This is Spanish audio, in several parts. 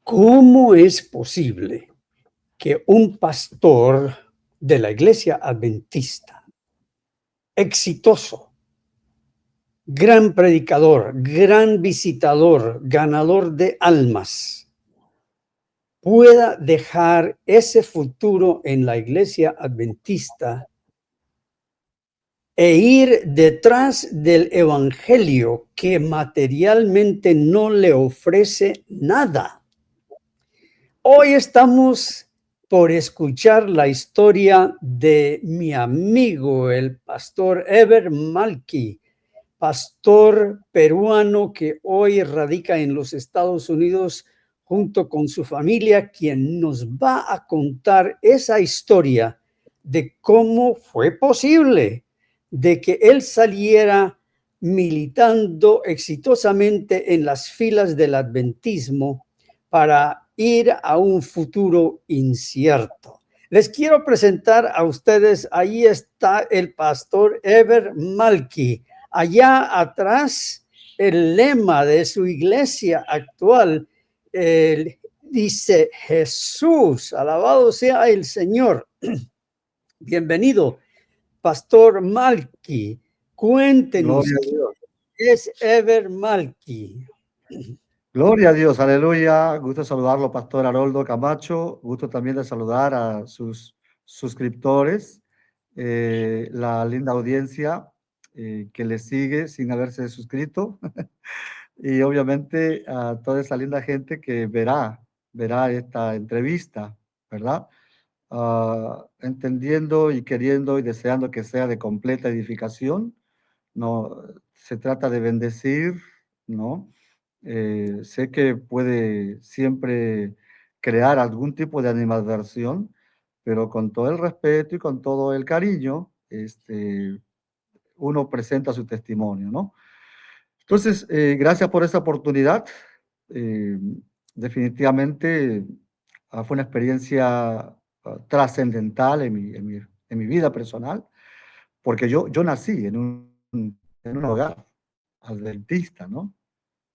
¿Cómo es posible que un pastor de la iglesia adventista, exitoso, gran predicador, gran visitador, ganador de almas, pueda dejar ese futuro en la iglesia adventista e ir detrás del evangelio que materialmente no le ofrece nada? Hoy estamos por escuchar la historia de mi amigo, el pastor Ever Malki, pastor peruano que hoy radica en los Estados Unidos junto con su familia, quien nos va a contar esa historia de cómo fue posible de que él saliera militando exitosamente en las filas del adventismo para ir a un futuro incierto. Les quiero presentar a ustedes, ahí está el pastor Ever Malki. Allá atrás, el lema de su iglesia actual dice: Jesús, alabado sea el Señor. Bienvenido, pastor Malki. Cuéntenos, Gloria a ¿quién Dios. es Ever Malki? Gloria a Dios, aleluya. Gusto saludarlo, Pastor Haroldo Camacho. Gusto también de saludar a sus suscriptores, la linda audiencia que le sigue sin haberse suscrito. Y obviamente a toda esa linda gente que verá esta entrevista, ¿verdad? Entendiendo y queriendo y deseando que sea de completa edificación. No, se trata de bendecir, ¿no? Sé que puede siempre crear algún tipo de animadversión, pero con todo el respeto y con todo el cariño, uno presenta su testimonio, ¿no? Entonces, gracias por esa oportunidad. Eh, Definitivamente fue una experiencia trascendental en mi vida personal, porque yo nací en un hogar adventista, ¿no?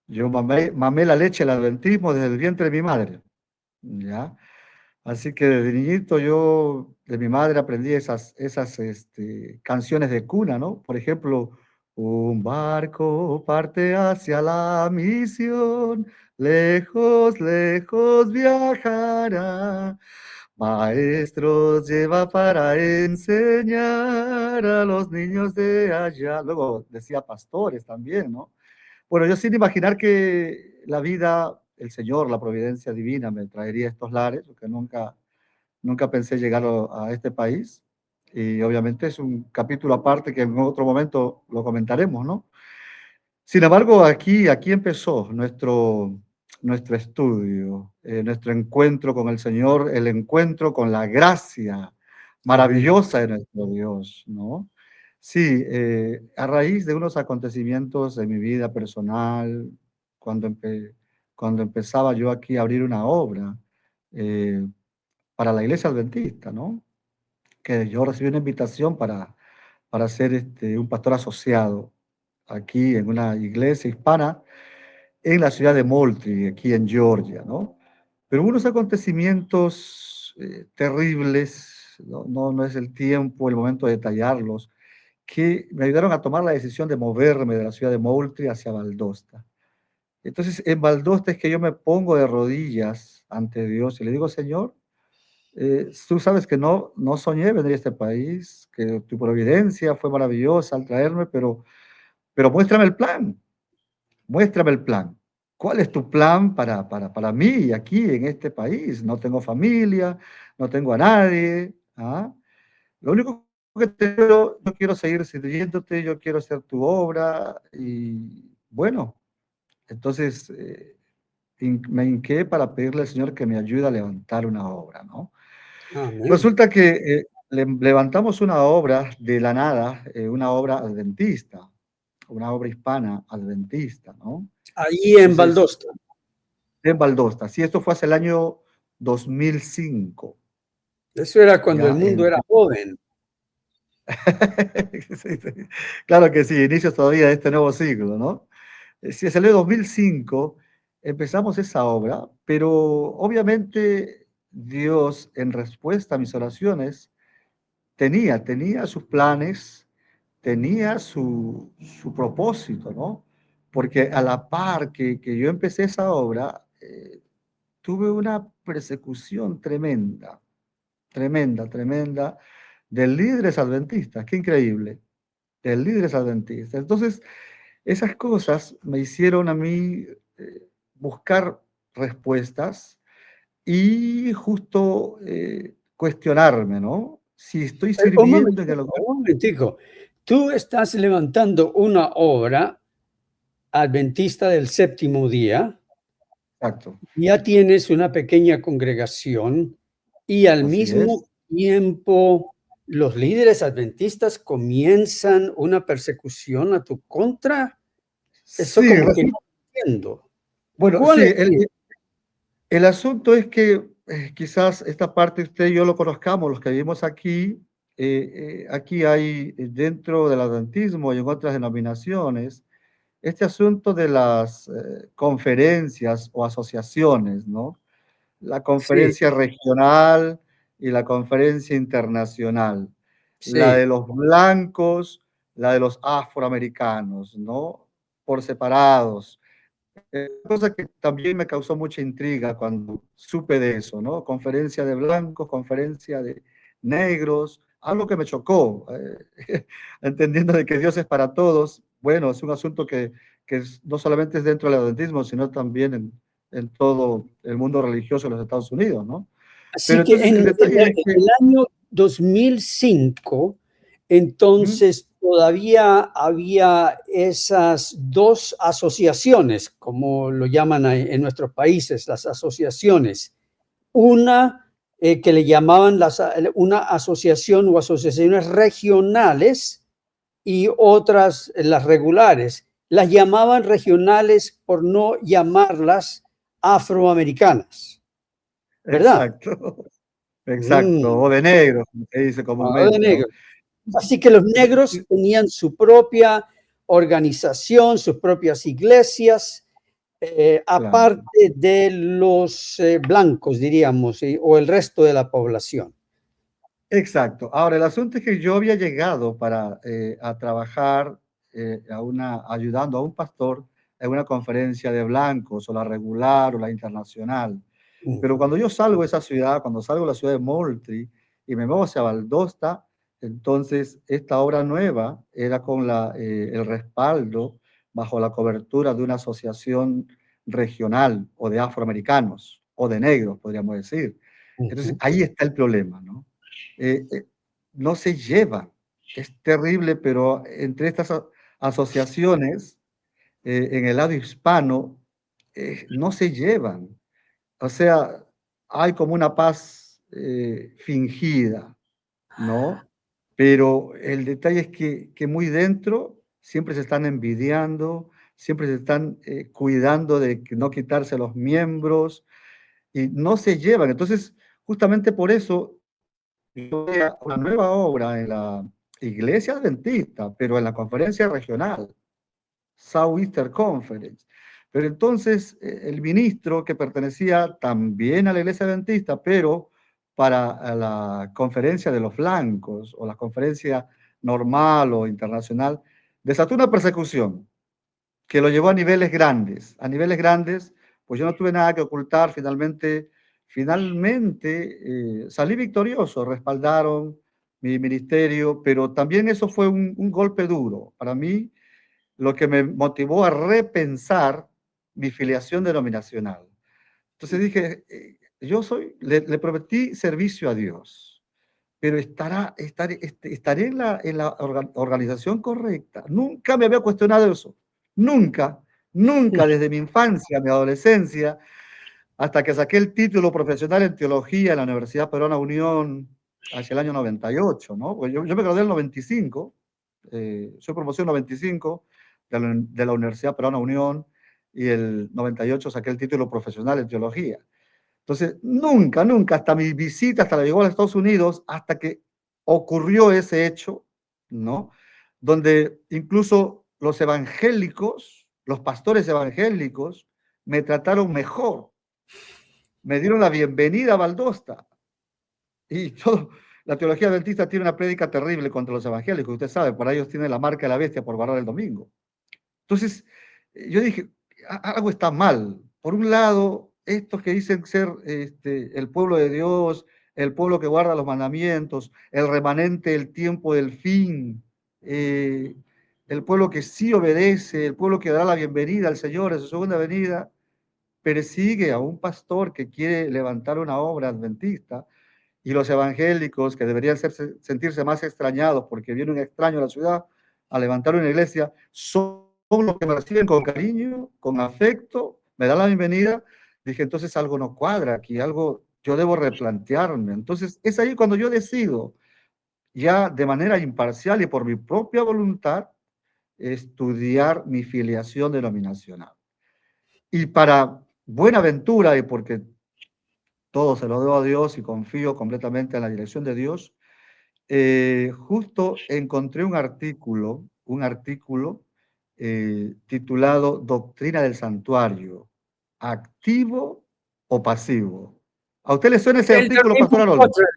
Yo mamé la leche del adventismo desde el vientre de mi madre, ¿ya? Así que desde niñito yo de mi madre aprendí esas canciones de cuna, ¿no? Por ejemplo, un barco parte hacia la misión, lejos, lejos viajará. Maestros lleva para enseñar a los niños de allá. Luego decía pastores también, ¿no? Bueno, yo sin imaginar que la vida, el Señor, la providencia divina me traería a estos lares, porque nunca pensé llegar a este país. Y obviamente es un capítulo aparte que en otro momento lo comentaremos, ¿no? Sin embargo, aquí empezó nuestro estudio, nuestro encuentro con el Señor, el encuentro con la gracia Amén. maravillosa de nuestro Dios, ¿no? Sí, a raíz de unos acontecimientos de mi vida personal, cuando, cuando empezaba yo aquí a abrir una obra eh, para la iglesia adventista, ¿no? Que yo recibí una invitación para ser un pastor asociado aquí en una iglesia hispana en la ciudad de Moultrie, aquí en Georgia, ¿no? Pero hubo unos acontecimientos terribles, no es el tiempo, el momento de detallarlos, que me ayudaron a tomar la decisión de moverme de la ciudad de Moultrie hacia Valdosta. Entonces, en Valdosta es que yo me pongo de rodillas ante Dios y le digo: Señor, tú sabes que no soñé venir a este país, que tu providencia fue maravillosa al traerme, pero muéstrame el plan, muéstrame el plan. ¿Cuál es tu plan para mí aquí en este país? No tengo familia, no tengo a nadie. ¿Ah? Lo único que yo quiero seguir sirviéndote, yo quiero hacer tu obra y bueno, entonces me hinqué para pedirle al Señor que me ayude a levantar una obra, ¿no? Amén. Resulta que levantamos una obra de la nada, una obra adventista, una obra hispana adventista, ¿no? Ahí en Entonces, Valdosta. en Valdosta, sí, esto fue hace el año 2005, Eso era cuando el ya mundo era joven. Sí, sí. Claro que sí, inicios todavía de este nuevo siglo, ¿no? Sí, salió en 2005, empezamos esa obra, pero obviamente Dios, en respuesta a mis oraciones, tenía sus planes, tenía su propósito, ¿no? Porque a la par que yo empecé esa obra, tuve una persecución tremenda, tremenda, tremenda, de líderes adventistas, qué increíble, de líderes adventistas. Entonces, esas cosas me hicieron a mí buscar respuestas y justo cuestionarme, ¿no? Si estoy sirviendo en el hogar. Un momentico. Tú estás levantando una obra adventista del séptimo día, Exacto, ya tienes una pequeña congregación y al así es. mismo tiempo los líderes adventistas comienzan una persecución a tu contra. Eso Sí, como que no resulta, entiendo. bueno, ¿Cuál sí, es? el asunto es que quizás esta parte usted y yo lo conozcamos, los que vivimos aquí. Aquí hay dentro del adventismo y en otras denominaciones este asunto de las conferencias o asociaciones, ¿no? La Sí, conferencia regional y la conferencia internacional, la de sí. los blancos, la de los afroamericanos, ¿no? Por separados. Cosa que también me causó mucha intriga cuando supe de eso, ¿no? Conferencia de blancos, conferencia de negros, algo que me chocó, entendiendo de que Dios es para todos. Bueno, es un asunto no solamente es dentro del adventismo, sino también en todo el mundo religioso de los Estados Unidos, ¿no? Pero Así que entonces el detalle es en que, el año 2005, ujú, entonces todavía había esas 2 asociaciones, como lo llaman en nuestros países, las asociaciones. Una, que le llamaban una asociación o asociaciones regionales y otras, las regulares. Las llamaban regionales por no llamarlas afroamericanas, ¿verdad? exacto, exacto, Mm, o de negro, como se dice de comúnmente, ¿no? negro. Así que los negros tenían su propia organización, sus propias iglesias, Claro. aparte de los blancos, diríamos, o el resto de la población. Exacto. Ahora, el asunto es que yo había llegado a trabajar ayudando a un pastor en una conferencia de blancos, o la regular o la internacional. Pero Ujú, cuando yo salgo de esa ciudad, cuando salgo de la ciudad de Moultrie y me muevo hacia Valdosta, entonces esta obra nueva era con el respaldo bajo la cobertura de una asociación regional o de afroamericanos o de negros, podríamos decir. Entonces ujú. ahí está el problema, ¿no? Eh, eh, no se llevan. Es terrible, pero entre estas asociaciones en el lado hispano no se llevan. O sea, hay como una paz fingida, ¿no? Pero el detalle es que muy dentro siempre se están envidiando, siempre se están cuidando de no quitarse los miembros y no se llevan. Entonces, justamente por eso, yo veía una nueva obra en la iglesia adventista, pero en la conferencia regional. Southeastern Conference. Pero entonces el ministro que pertenecía también a la iglesia adventista, pero para la conferencia de los blancos o la conferencia normal o internacional, desató una persecución que lo llevó a niveles grandes. A niveles grandes, pues yo no tuve nada que ocultar. Finalmente salí victorioso, respaldaron mi ministerio, pero también eso fue un golpe duro para mí, lo que me motivó a repensar mi filiación denominacional. Entonces dije, le prometí servicio a Dios, pero estaré en la organización correcta. Nunca me había cuestionado eso. Nunca, nunca desde mi infancia, mi adolescencia, hasta que saqué el título profesional en teología en la Universidad Peruana Unión hacia el año 98, ¿no? Pues yo me gradué en el 95, soy promoción 95 de la Universidad Peruana Unión, y el 98 saqué el título profesional en teología. Entonces, nunca, nunca, hasta mi visita, hasta la llegó a los Estados Unidos, hasta que ocurrió ese hecho, ¿no? Donde incluso los evangélicos, los pastores evangélicos, me trataron mejor, me dieron la bienvenida a Valdosta. Y todo, la teología adventista tiene una prédica terrible contra los evangélicos, usted sabe, para ellos tiene la marca de la bestia por guardar el domingo. Entonces, yo dije, algo está mal. Por un lado, estos que dicen ser el pueblo de Dios, el pueblo que guarda los mandamientos, el remanente del tiempo del fin, el pueblo que sí obedece, el pueblo que dará la bienvenida al Señor en su segunda venida, persigue a un pastor que quiere levantar una obra adventista, y los evangélicos que deberían sentirse más extrañados porque viene un extraño a la ciudad a levantar una iglesia, son los que me reciben con cariño, con afecto, me dan la bienvenida. Dije, entonces algo no cuadra aquí, algo yo debo replantearme. Entonces es ahí cuando yo decido, ya de manera imparcial y por mi propia voluntad, estudiar mi filiación denominacional. Y para buena ventura, y porque todo se lo debo a Dios y confío completamente en la dirección de Dios, justo encontré un artículo titulado Doctrina del Santuario, activo o pasivo. ¿A usted le suena ese El de artículo, Pastor Raymond Harold? Cottrell.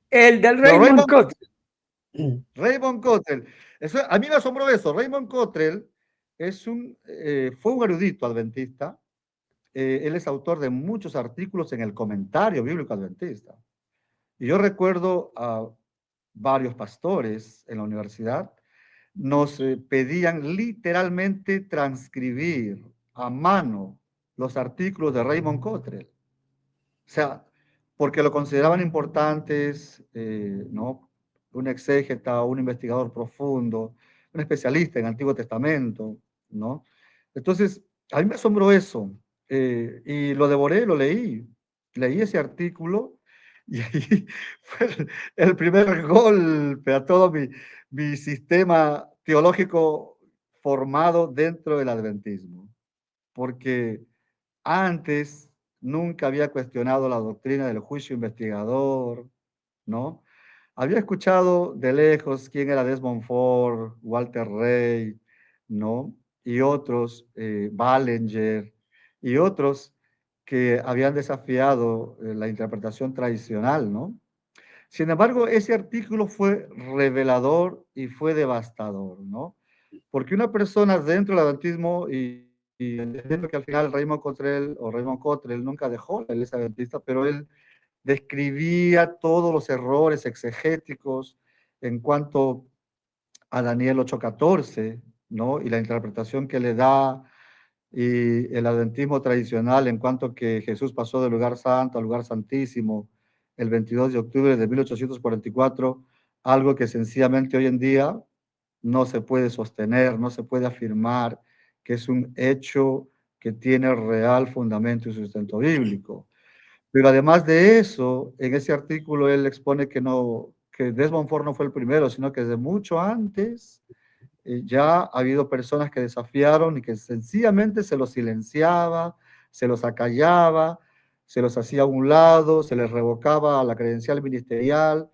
El del De Raymond Cottrell. Raymond Cottrell. Eso, a mí me asombró eso. Raymond Cottrell fue un erudito adventista. Él es autor de muchos artículos en el Comentario Bíblico Adventista. Y yo recuerdo a varios pastores en la universidad, nos pedían literalmente transcribir a mano los artículos de Raymond Cottrell. O sea, porque lo consideraban importantes, ¿no? Un exégeta, un investigador profundo, un especialista en Antiguo Testamento, ¿no? Entonces, a mí me asombró eso, y lo devoré, lo leí ese artículo, y ahí fue el primer golpe a todo mi sistema teológico formado dentro del adventismo, porque antes nunca había cuestionado la doctrina del juicio investigador, ¿no? Había escuchado de lejos quién era Desmond Ford, Walter Ray, ¿no? Y otros, Ballinger, y otros que habían desafiado la interpretación tradicional, ¿no? Sin embargo, ese artículo fue revelador y fue devastador, ¿no? Porque una persona dentro del adventismo, y entiendo que al final Raymond Cottrell nunca dejó la iglesia adventista, pero él describía todos los errores exegéticos en cuanto a Daniel 8:14, ¿no? Y la interpretación que le da, y el adventismo tradicional en cuanto que Jesús pasó del lugar santo al lugar santísimo el 22 de octubre de 1844, algo que sencillamente hoy en día no se puede sostener, no se puede afirmar que es un hecho que tiene real fundamento y sustento bíblico. Pero además de eso, en ese artículo él expone que Desmond Ford no fue el primero, sino que desde mucho antes ya ha habido personas que desafiaron y que sencillamente se los silenciaba, se los acallaba, se los hacía a un lado, se les revocaba la credencial ministerial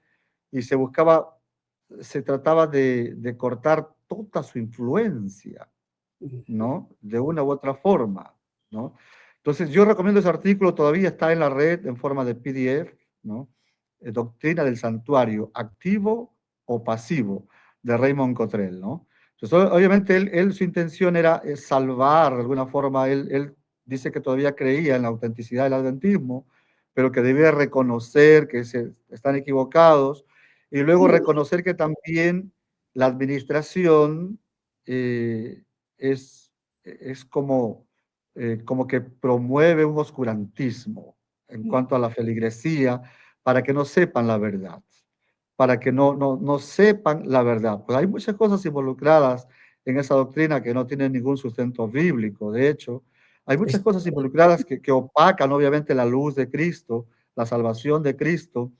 y se trataba de cortar toda su influencia, ¿no? De una u otra forma, ¿no? Entonces yo recomiendo ese artículo, todavía está en la red en forma de PDF, ¿no? Doctrina del Santuario, activo o pasivo, de Raymond Cottrell, ¿no? Entonces, obviamente su intención era salvar de alguna forma, él dice que todavía creía en la autenticidad del adventismo, pero que debía reconocer que están equivocados y luego reconocer que también la administración es como que promueve un oscurantismo en cuanto a la feligresía para que no sepan la verdad, para que no sepan la verdad. Pues hay muchas cosas involucradas en esa doctrina que no tienen ningún sustento bíblico. De hecho, hay muchas cosas involucradas que opacan obviamente la luz de Cristo, la salvación de Cristo,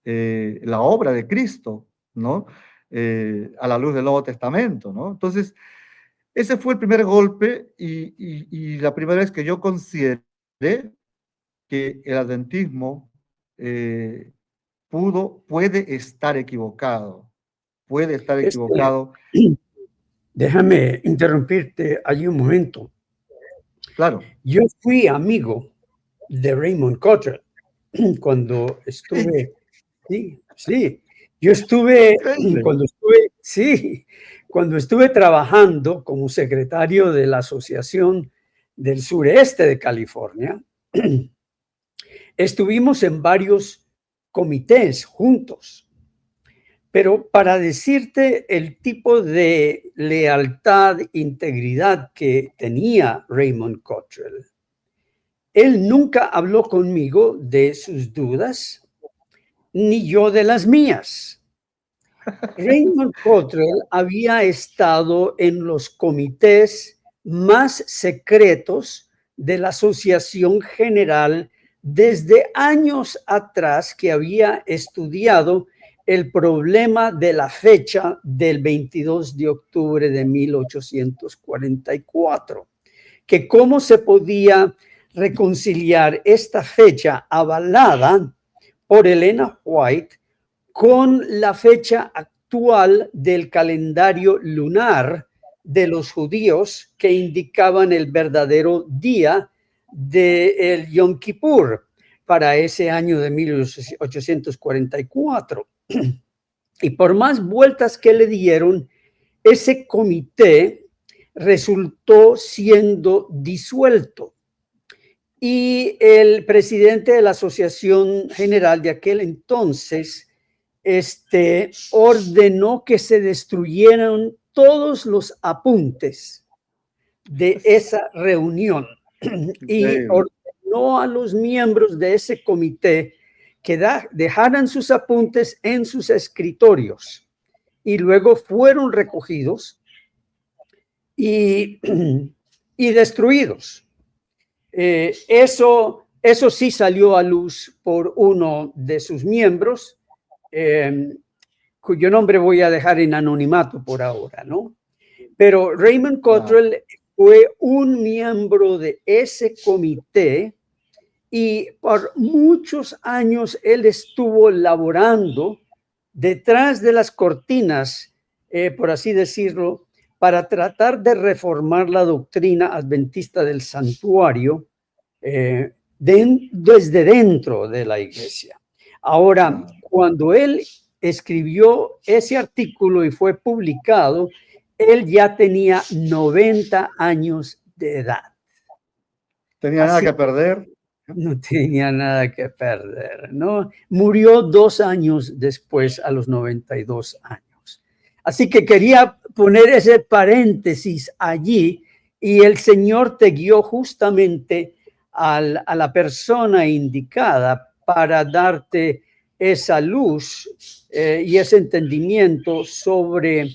la obra de Cristo, ¿no? A la luz del Nuevo Testamento, ¿no? Entonces, ese fue el primer golpe y la primera vez que yo consideré que el adventismo puede estar equivocado, puede estar Este, equivocado. déjame interrumpirte allí un momento. claro. Yo fui amigo de Raymond Cottrell cuando Sí, estuve, sí, sí, yo estuve, increíble. cuando estuve trabajando como secretario de la Asociación del Sureste de California, estuvimos en varios comités juntos. Pero para decirte el tipo de lealtad, integridad que tenía Raymond Cottrell, él nunca habló conmigo de sus dudas, ni yo de las mías. Raymond Cottrell había estado en los comités más secretos de la Asociación General desde años atrás, que había estudiado el problema de la fecha del 22 de octubre de 1844, que cómo se podía reconciliar esta fecha avalada por Elena White con la fecha actual del calendario lunar de los judíos, que indicaban el verdadero día del Yom Kippur para ese año de 1844. Y por más vueltas que le dieron, ese comité resultó siendo disuelto. Y el presidente de la Asociación General de aquel entonces ordenó que se destruyeran todos los apuntes de esa reunión y Increíble. ordenó a los miembros de ese comité que dejaran sus apuntes en sus escritorios, y luego fueron recogidos y, y destruidos. Eso sí salió a luz por uno de sus miembros, cuyo nombre voy a dejar en anonimato por ahora, ¿no? Pero Raymond Claro. Cottrell fue un miembro de ese comité, y por muchos años él estuvo laborando detrás de las cortinas, por así decirlo, para tratar de reformar la doctrina adventista del santuario, desde dentro de la iglesia. Ahora, Claro. cuando él escribió ese artículo y fue publicado, él ya tenía 90 años de edad. Tenía nada Así que perder. no tenía nada que perder, ¿no? Murió 2 años después, a los 92 años. Así que quería poner ese paréntesis allí, y el Señor te guió justamente a la persona indicada para darte esa luz y ese entendimiento sobre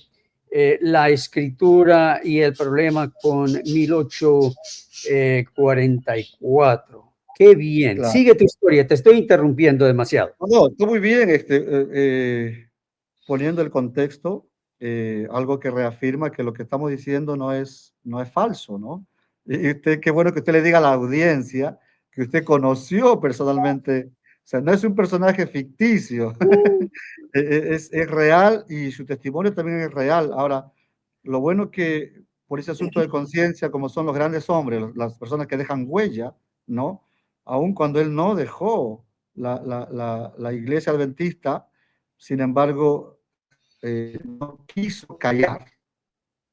la escritura y el problema con 1844. Qué bien. Claro. Sigue tu historia. Te estoy interrumpiendo demasiado. No, no, tú muy bien, poniendo el contexto, algo que reafirma que lo que estamos diciendo no es falso, ¿no? Y usted, qué bueno que usted le diga a la audiencia que usted conoció personalmente, o sea, no es un personaje ficticio, es real, y su testimonio también es real. Ahora, lo bueno que por ese asunto de conciencia, como son los grandes hombres, las personas que dejan huella, ¿no? Aun cuando él no dejó la iglesia adventista, sin embargo, no quiso callar,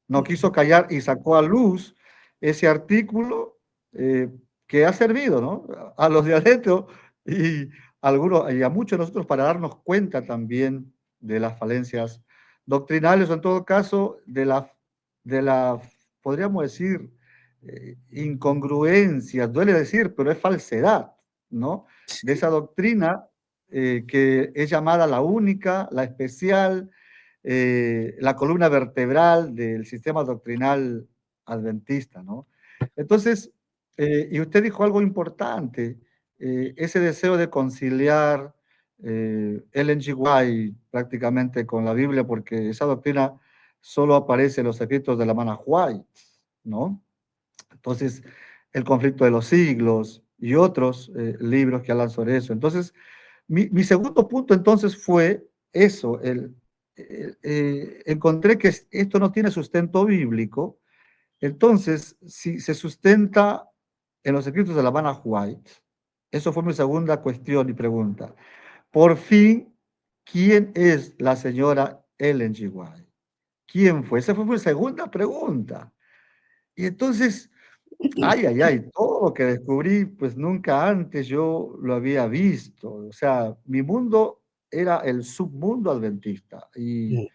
no quiso callar y sacó a luz ese artículo, que ha servido, ¿no? A los de adentro y algunos, y a muchos de nosotros, para darnos cuenta también de las falencias doctrinales, o en todo caso de la, podríamos decir, incongruencia, duele decir, pero es falsedad, ¿no? De esa doctrina, que es llamada la única, la especial, la columna vertebral del sistema doctrinal adventista, ¿no? Entonces, y usted dijo algo importante, ese deseo de conciliar Ellen G. White prácticamente con la Biblia, porque esa doctrina solo aparece en los escritos de la hermana White, ¿no? Entonces, el conflicto de los siglos y otros libros que hablan sobre eso. Entonces, mi segundo punto entonces fue eso, encontré que esto no tiene sustento bíblico. Entonces, si se sustenta en los escritos de la Vanna White. Eso fue mi segunda cuestión y pregunta. Por fin, ¿quién es la señora Ellen G. White? ¿Quién fue? Esa fue mi segunda pregunta. Y entonces, todo lo que descubrí, pues nunca antes yo lo había visto. O sea, mi mundo era el submundo adventista. Y Mm,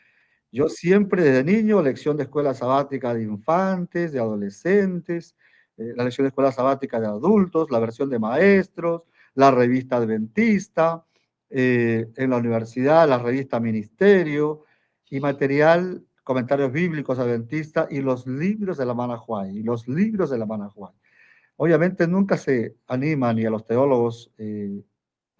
yo siempre desde niño, lección de escuela sabática de infantes, de adolescentes, la lección de escuela sabática de adultos, la versión de maestros, la revista adventista, en la universidad, la revista Ministerio, y material, comentarios bíblicos adventistas y los libros de la Manahuay, y los libros de la Manahuay. Obviamente nunca se anima ni a los teólogos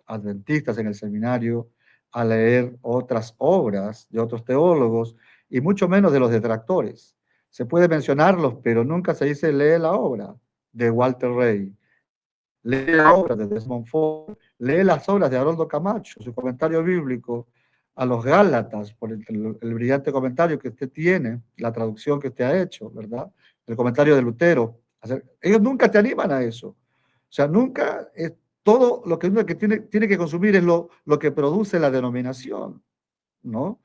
adventistas en el seminario a leer otras obras de otros teólogos y mucho menos de los detractores. Se puede mencionarlos, pero nunca se dice lee la obra de Walter Ray, lee la obra de Desmond Ford, lee las obras de Haroldo Camacho, su comentario bíblico a los Gálatas, por el brillante comentario que usted tiene, la traducción que usted ha hecho, ¿verdad? El comentario de Lutero. Ellos nunca te animan a eso. O sea, nunca, todo lo que uno que tiene que consumir es lo que produce la denominación, ¿no?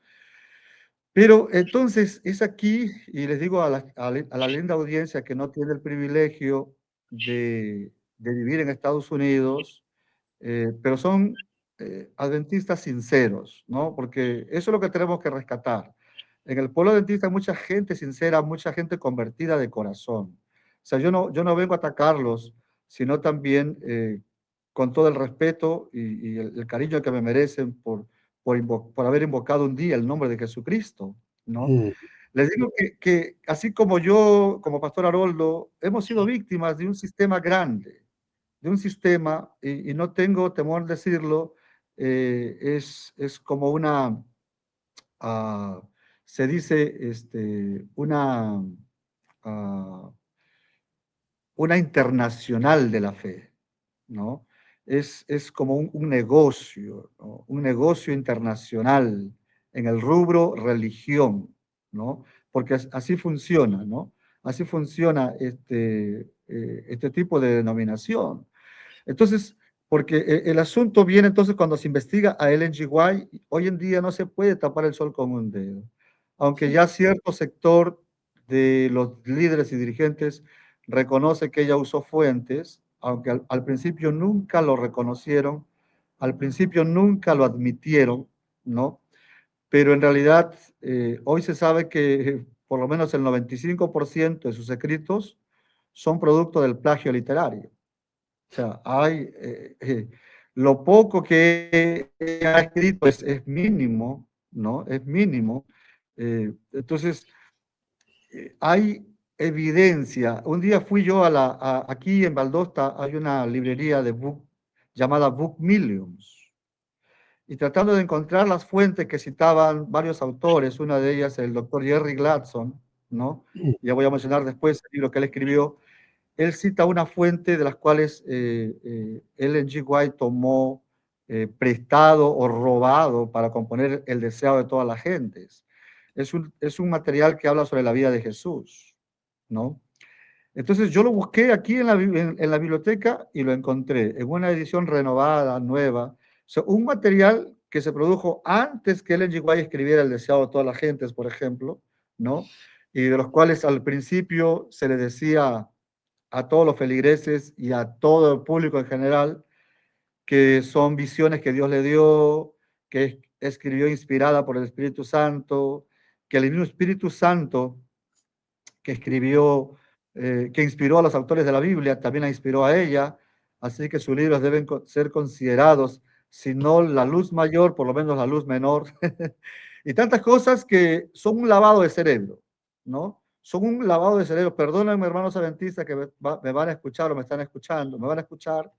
Pero entonces es aquí, y les digo a la linda audiencia que no tiene el privilegio de vivir en Estados Unidos, pero son adventistas sinceros, ¿no? Porque eso es lo que tenemos que rescatar. En el pueblo adventista hay mucha gente sincera, mucha gente convertida de corazón. O sea, yo no vengo a atacarlos, sino también con todo el respeto y el cariño que me merecen por haber invocado un día el nombre de Jesucristo, ¿no? mm, Les digo que así como yo, como Pastor Haroldo, hemos sido víctimas de un sistema grande, de un sistema, y no tengo temor de decirlo, es como una, uh, se dice, uh, una internacional de la fe, ¿no? Es como un negocio, ¿no? Un negocio internacional en el rubro religión, ¿no? Porque así funciona, ¿no? Así funciona este tipo de denominación. Entonces, porque el asunto viene entonces cuando se investiga a Ellen G. White, hoy en día no se puede tapar el sol con un dedo. Aunque ya cierto sector de los líderes y dirigentes reconoce que ella usó fuentes, aunque al principio nunca lo reconocieron, al principio nunca lo admitieron, ¿no? Pero en realidad hoy se sabe que por lo menos el 95% de sus escritos son producto del plagio literario. O sea, lo poco que ha escrito es mínimo, ¿no? Es mínimo. Entonces, hay evidencia. Un día fui yo aquí en Valdosta, hay una librería de book llamada Book Millions. Y tratando de encontrar las fuentes que citaban varios autores, una de ellas el doctor Jerry Gladson, ¿no? mm, Ya voy a mencionar después el libro que él escribió. Él cita una fuente de las cuales Ellen G. White tomó prestado o robado para componer El deseo de todas las gentes. Es un material que habla sobre la vida de Jesús, ¿no? Entonces yo lo busqué aquí en la biblioteca y lo encontré en una edición renovada, nueva. O sea, un material que se produjo antes que Ellen G. White escribiera El deseado de todas las gentes, por ejemplo, ¿no? Y de los cuales al principio se le decía a todos los feligreses y a todo el público en general, que son visiones que Dios le dio, que escribió inspirada por el Espíritu Santo, que el mismo Espíritu Santo que escribió, que inspiró a los autores de la Biblia, también la inspiró a ella, así que sus libros deben ser considerados, si no la luz mayor, por lo menos la luz menor, y tantas cosas que son un lavado de cerebro, ¿no? Son un lavado de cerebro. Perdónenme, hermanos adventistas, que me van a escuchar o me están escuchando, me van a escuchar,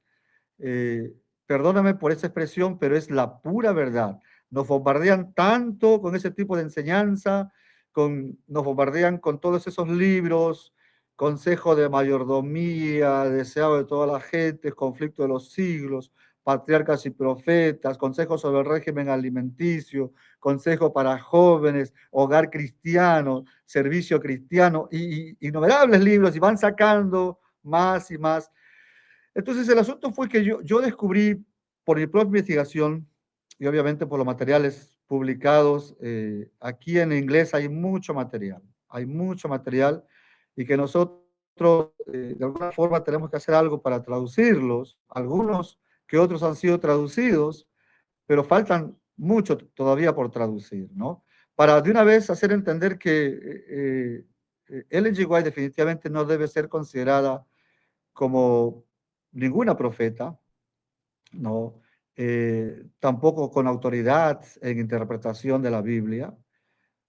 eh, perdóname por esa expresión, pero es la pura verdad. Nos bombardean tanto con ese tipo de enseñanza, nos bombardean con todos esos libros, Consejo de Mayordomía, Deseado de toda la gente, Conflicto de los siglos, Patriarcas y Profetas, Consejo sobre el régimen alimenticio, Consejo para jóvenes, Hogar cristiano, Servicio cristiano, y innumerables libros, y van sacando más y más. Entonces el asunto fue que yo descubrí por mi propia investigación y obviamente por los materiales publicados, aquí en inglés hay mucho material y que nosotros de alguna forma tenemos que hacer algo para traducirlos, algunos que otros han sido traducidos, pero faltan mucho todavía por traducir, ¿no? Para de una vez hacer entender que Ellen G. White definitivamente no debe ser considerada como ninguna profeta, ¿no? Tampoco con autoridad en interpretación de la Biblia,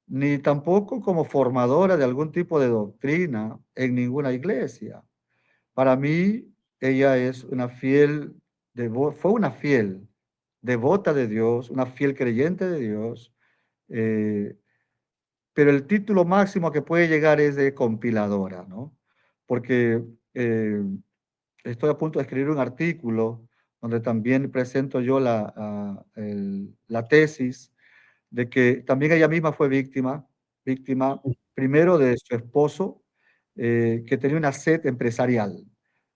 ni tampoco como formadora de algún tipo de doctrina en ninguna iglesia. Para mí, ella es una fue una fiel devota de Dios, una fiel creyente de Dios, eh, pero el título máximo que puede llegar es de compiladora, ¿no? Porque eh, estoy a punto de escribir un artículo donde también presento yo la tesis de que también ella misma fue víctima primero de su esposo, que tenía una sed empresarial,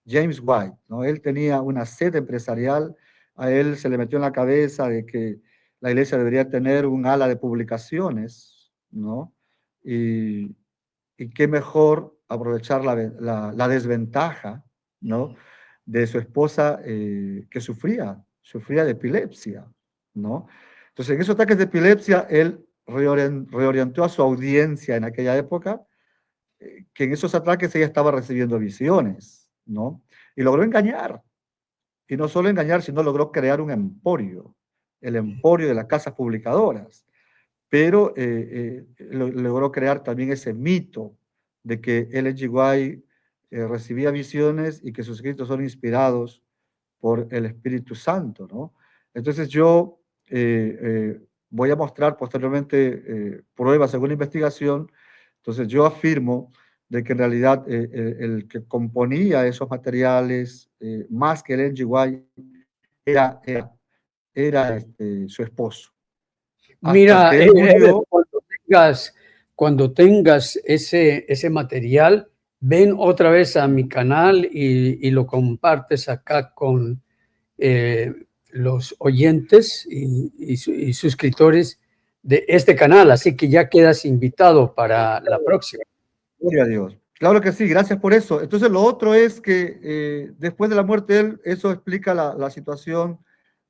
James White, ¿no? Él tenía una sed empresarial, a él se le metió en la cabeza de que la iglesia debería tener un ala de publicaciones, ¿no? Y, y qué mejor aprovechar la desventaja, ¿no? De su esposa que sufría de epilepsia, ¿no? Entonces, en esos ataques de epilepsia, él reorientó a su audiencia en aquella época, que en esos ataques ella estaba recibiendo visiones, ¿no? Y logró engañar, y no solo engañar, sino logró crear un emporio, el emporio de las casas publicadoras, pero logró crear también ese mito de que Ellen G. White recibía visiones y que sus escritos son inspirados por el Espíritu Santo, ¿no? Entonces yo voy a mostrar posteriormente pruebas según la investigación. Entonces yo afirmo de que en realidad el que componía esos materiales, más que Ellen G. White, era, era, su esposo. Hasta Mira, que él murió. cuando tengas ese material, ven otra vez a mi canal y lo compartes acá con eh, los oyentes y suscriptores de este canal. Así que ya quedas invitado para la próxima. Gloria a Dios. Claro que sí, gracias por eso. Entonces, lo otro es que después de la muerte de él, eso explica la situación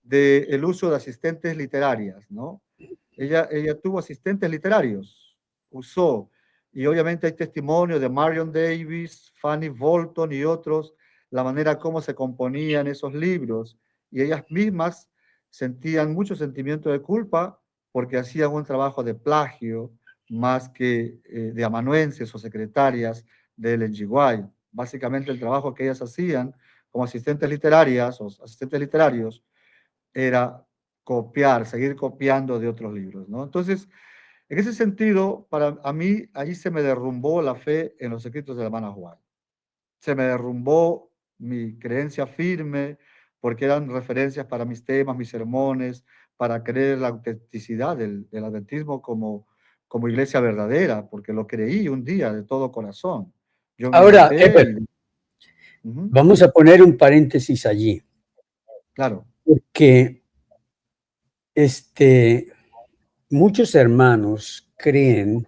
del uso de asistentes literarias, ¿no? Ella tuvo asistentes literarios, usó, y obviamente hay testimonio de Marion Davis, Fanny Bolton y otros, la manera como se componían esos libros, y ellas mismas sentían mucho sentimiento de culpa porque hacían un trabajo de plagio más que de amanuenses o secretarias de Ellen G. White. Básicamente el trabajo que ellas hacían como asistentes literarias o asistentes literarios era copiar, seguir copiando de otros libros, ¿no? Entonces, en ese sentido, para a mí, ahí se me derrumbó la fe en los escritos de la hermana White. Se me derrumbó mi creencia firme, porque eran referencias para mis temas, mis sermones, para creer la autenticidad del adventismo como iglesia verdadera, porque lo creí un día de todo corazón. Yo me Ahora, senté Ever, y... Ujú, vamos a poner un paréntesis allí, claro. porque muchos hermanos creen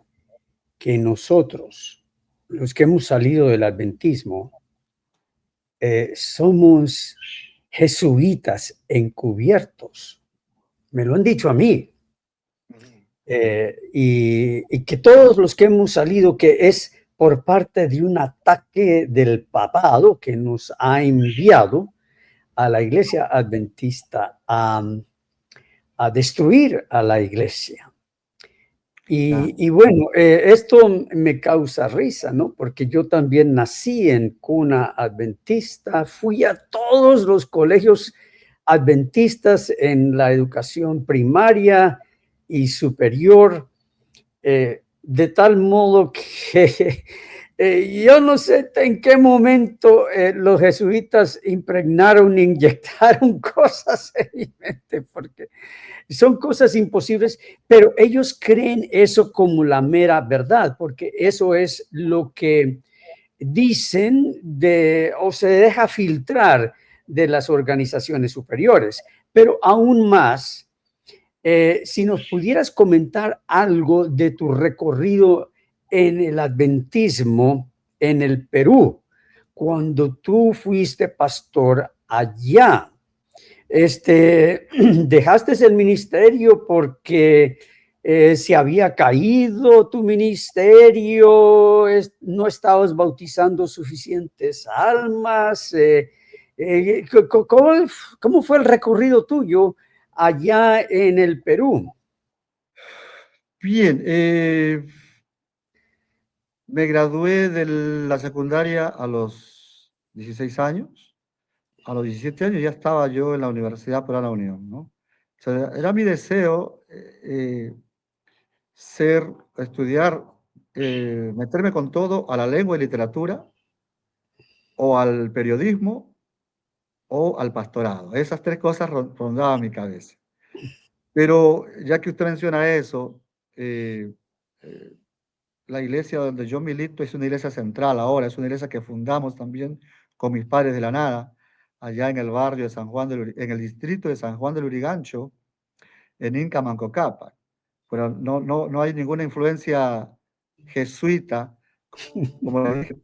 que nosotros, los que hemos salido del adventismo, somos jesuitas encubiertos. Me lo han dicho a mí. Y que todos los que hemos salido, que es por parte de un ataque del papado que nos ha enviado a la iglesia adventista a destruir a la iglesia. Y bueno, esto me causa risa, ¿no? Porque yo también nací en cuna adventista, fui a todos los colegios adventistas en la educación primaria y superior, de tal modo que yo no sé en qué momento los jesuitas impregnaron, inyectaron cosas en mi mente, porque son cosas imposibles, pero ellos creen eso como la mera verdad, porque eso es lo que dicen o se deja filtrar de las organizaciones superiores. Pero aún más, si nos pudieras comentar algo de tu recorrido en el adventismo en el Perú, cuando tú fuiste pastor allá. Dejaste el ministerio porque se había caído tu ministerio, no estabas bautizando suficientes almas. ¿Cómo fue el recorrido tuyo allá en el Perú? Bien, me gradué de la secundaria a los 16 años. A los 17 años ya estaba yo en la Universidad Peruana Unión, ¿no? O sea, era mi deseo estudiar, meterme con todo a la lengua y literatura, o al periodismo, o al pastorado. Esas tres cosas rondaban mi cabeza. Pero ya que usted menciona eso, eh, eh, la iglesia donde yo milito es una iglesia central ahora, es una iglesia que fundamos también con mis padres de la nada, allá en el barrio de San Juan en el distrito de San Juan del Urigancho, en Inca Manco Pero no hay ninguna influencia jesuita, como lo dije,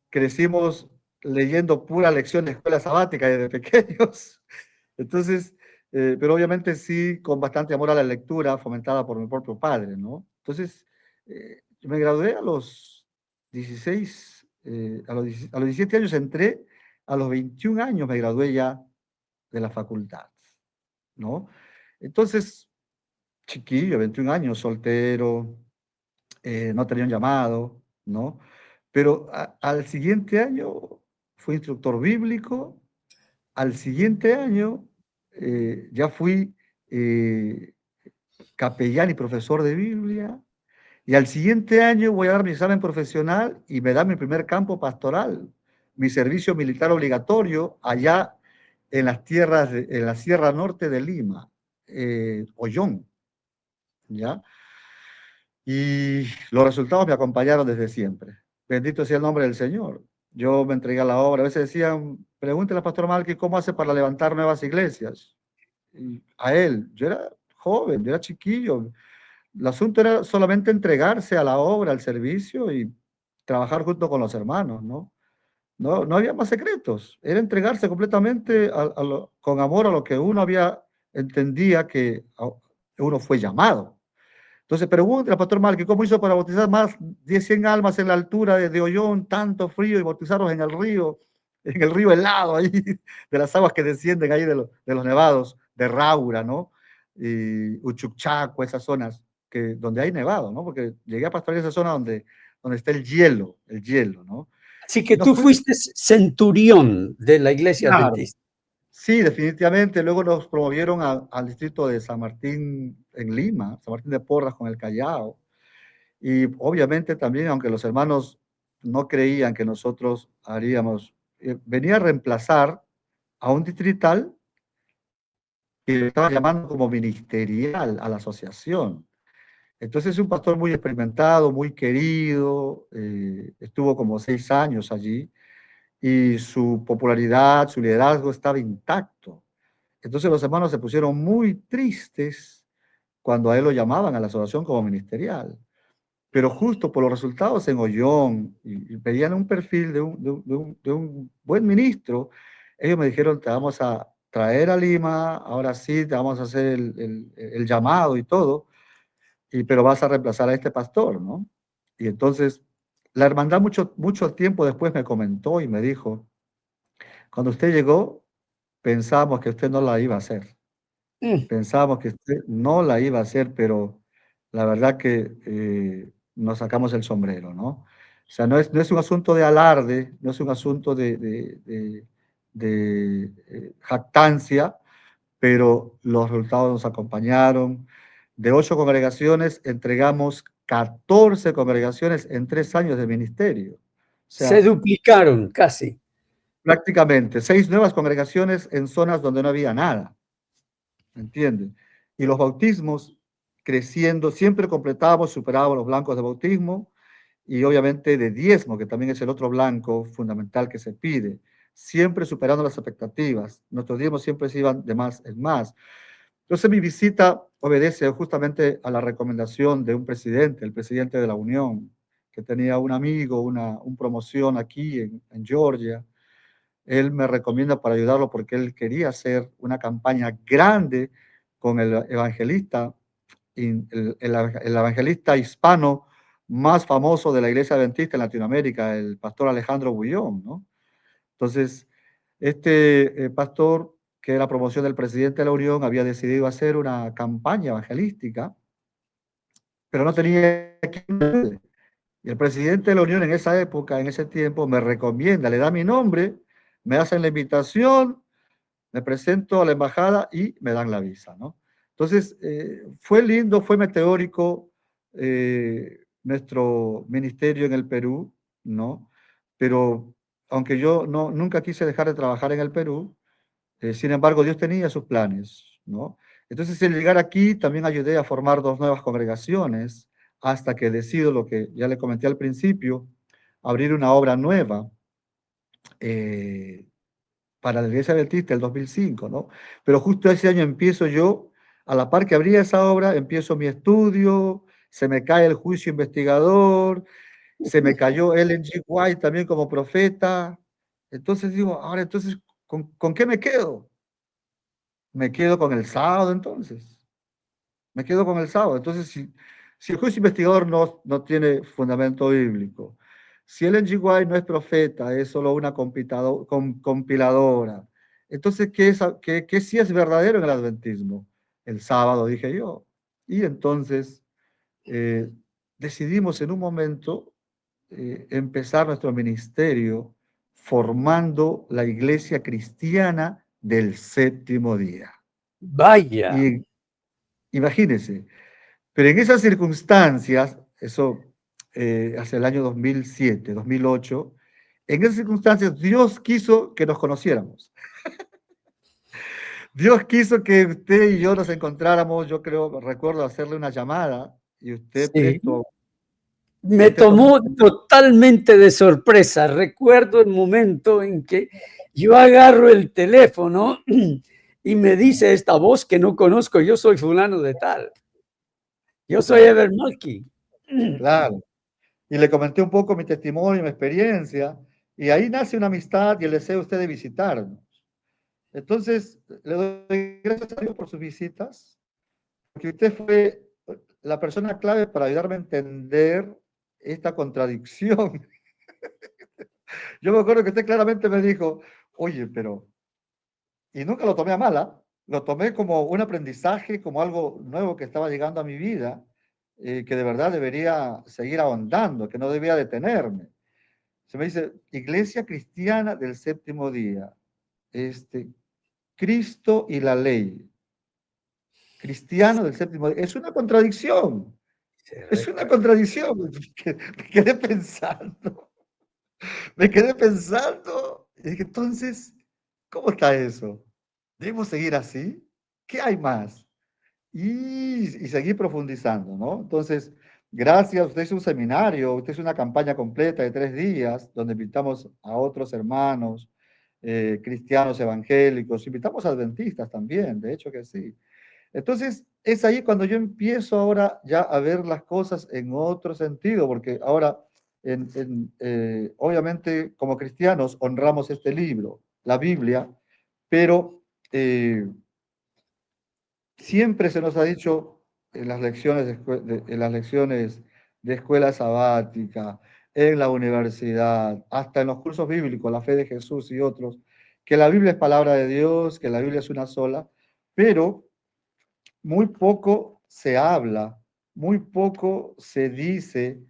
crecimos leyendo pura lección de escuela sabática desde pequeños. Entonces, pero obviamente sí con bastante amor a la lectura, fomentada por mi propio padre, ¿no? Entonces, me gradué a los 16, a los 17 años entré, a los 21 años me gradué ya de la facultad, ¿no? Entonces, chiquillo, 21 años, soltero, no tenía un llamado, ¿no? Pero al siguiente año fui instructor bíblico, al siguiente año ya fui eh, capellán y profesor de Biblia, y al siguiente año voy a dar mi examen profesional y me da mi primer campo pastoral, mi servicio militar obligatorio allá en las tierras, en la Sierra Norte de Lima, Ollón, ¿ya? Y los resultados me acompañaron desde siempre. Bendito sea el nombre del Señor. Yo me entregué a la obra. A veces decían, pregúntele al pastor Malky cómo hace para levantar nuevas iglesias. Y a él, yo era joven, yo era chiquillo. El asunto era solamente entregarse a la obra, al servicio y trabajar junto con los hermanos, ¿no? No había más secretos. Era entregarse completamente con amor a lo que uno entendía que uno fue llamado. Entonces pregúntale al pastor Malky cómo hizo para bautizar más de 100 almas en la altura de Ollón, tanto frío, y bautizarlos en el río helado ahí, de las aguas que descienden ahí de los nevados, de Raura, ¿no? Y Uchucchaco, esas zonas donde hay nevado, ¿no? Porque llegué a pastorear esa zona donde está el hielo, ¿no? Así Y que nos tú fuimos, fuiste centurión de la iglesia claro, adventista. sí, definitivamente. Luego nos promovieron al distrito de San Martín en Lima, San Martín de Porras con el Callao. Y obviamente también, aunque los hermanos no creían que nosotros haríamos, venía a reemplazar a un distrital que estaba llamando como ministerial a la asociación. Entonces es un pastor muy experimentado, muy querido, estuvo como 6 años allí y su popularidad, su liderazgo estaba intacto. Entonces los hermanos se pusieron muy tristes cuando a él lo llamaban a la asociación como ministerial. Pero justo por los resultados en Ollón y pedían un perfil de un buen ministro, ellos me dijeron, te vamos a traer a Lima, ahora sí, te vamos a hacer el llamado y todo, pero vas a reemplazar a este pastor, ¿no? Y entonces la hermandad mucho tiempo después me comentó y me dijo, cuando usted llegó, pensamos que usted no la iba a hacer. Mm. Pensábamos que usted no la iba a hacer, pero la verdad que nos sacamos el sombrero, ¿no? O sea, no es un asunto de alarde, no es un asunto de jactancia, pero los resultados nos acompañaron. De 8 congregaciones, entregamos 14 congregaciones en 3 años de ministerio. O Se sea, duplicaron casi. prácticamente 6 nuevas congregaciones en zonas donde no había nada. ¿Entienden? Y los bautismos creciendo, siempre completábamos, superábamos los blancos de bautismo y obviamente de diezmo, que también es el otro blanco fundamental que se pide. siempre superando las expectativas. Nuestros diezmos siempre se iban de más en más. Entonces mi visita obedece justamente a la recomendación de un presidente, el presidente de la Unión, que tenía un amigo, una promoción aquí en Georgia. Él me recomienda para ayudarlo porque él quería hacer una campaña grande con el evangelista, el evangelista hispano más famoso de la Iglesia Adventista en Latinoamérica, el pastor Alejandro Bullón, ¿no? Entonces, este pastor, que era promoción del presidente de la Unión, había decidido hacer una campaña evangelística, pero no tenía quien me ayude. Y el presidente de la Unión en esa época, en ese tiempo, me recomienda, le da mi nombre, me hacen la invitación, me presento a la embajada y me dan la visa, ¿no? Entonces, fue lindo, fue meteórico nuestro ministerio en el Perú, ¿no? Pero aunque yo nunca quise dejar de trabajar en el Perú, sin embargo, Dios tenía sus planes, ¿no? Entonces, al llegar aquí, también ayudé a formar 2 nuevas congregaciones, hasta que decido lo que ya le comenté al principio, abrir una obra nueva, eh, para la Iglesia Adventista el 2005, ¿no? Pero justo ese año empiezo yo, a la par que abría esa obra, empiezo mi estudio, se me cae el juicio investigador, se me cayó Ellen G. White también como profeta. Entonces digo, ahora entonces, ¿con qué me quedo? Me quedo con el sábado entonces. Me quedo con el sábado. Entonces, si el juicio investigador no tiene fundamento bíblico, si el White no es profeta, es solo una compiladora, entonces, ¿qué sí es verdadero en el adventismo? El sábado, dije yo. Y entonces eh, decidimos en un momento empezar nuestro ministerio formando la iglesia cristiana del séptimo día. Vaya. Y imagínense, pero en esas circunstancias, eso hacia el año 2007, 2008, en esas circunstancias Dios quiso que nos conociéramos. Dios quiso que usted y yo nos encontráramos, yo creo, recuerdo hacerle una llamada y usted Sí. presto, Me usted tomó, tomó totalmente de sorpresa. Recuerdo el momento en que yo agarro el teléfono y me dice esta voz que no conozco, yo soy fulano de tal. Yo soy claro, Ever Malky. claro. Y le comenté un poco mi testimonio, mi experiencia, y ahí nace una amistad y el deseo de usted de visitarnos. Entonces, le doy gracias a Dios por sus visitas, porque usted fue la persona clave para ayudarme a entender esta contradicción. Yo me acuerdo que usted claramente me dijo, oye, pero, y nunca lo tomé a mala, lo tomé como un aprendizaje, como algo nuevo que estaba llegando a mi vida, que de verdad debería seguir ahondando, que no debía detenerme. Se me dice, Iglesia Cristiana del Séptimo Día, este, Cristo y la ley, cristiano del séptimo día. Es una contradicción. Se Es una recuerda. contradicción. Me quedé pensando. Me quedé pensando. Y dije, entonces, ¿cómo está eso? ¿Debemos seguir así? ¿Qué hay más? Y seguir profundizando, ¿no? Entonces, gracias. Usted hizo un seminario, usted hizo una campaña completa de 3 días, donde invitamos a otros hermanos cristianos evangélicos, invitamos a adventistas también, de hecho que sí. Entonces, es ahí cuando yo empiezo ahora ya a ver las cosas en otro sentido, porque ahora, obviamente, como cristianos, honramos este libro, la Biblia, pero siempre se nos ha dicho en las lecciones en las lecciones de escuela sabática, en la universidad, hasta en los cursos bíblicos, la fe de Jesús y otros, que la Biblia es palabra de Dios, que la Biblia es una sola, pero muy poco se habla, muy poco se dice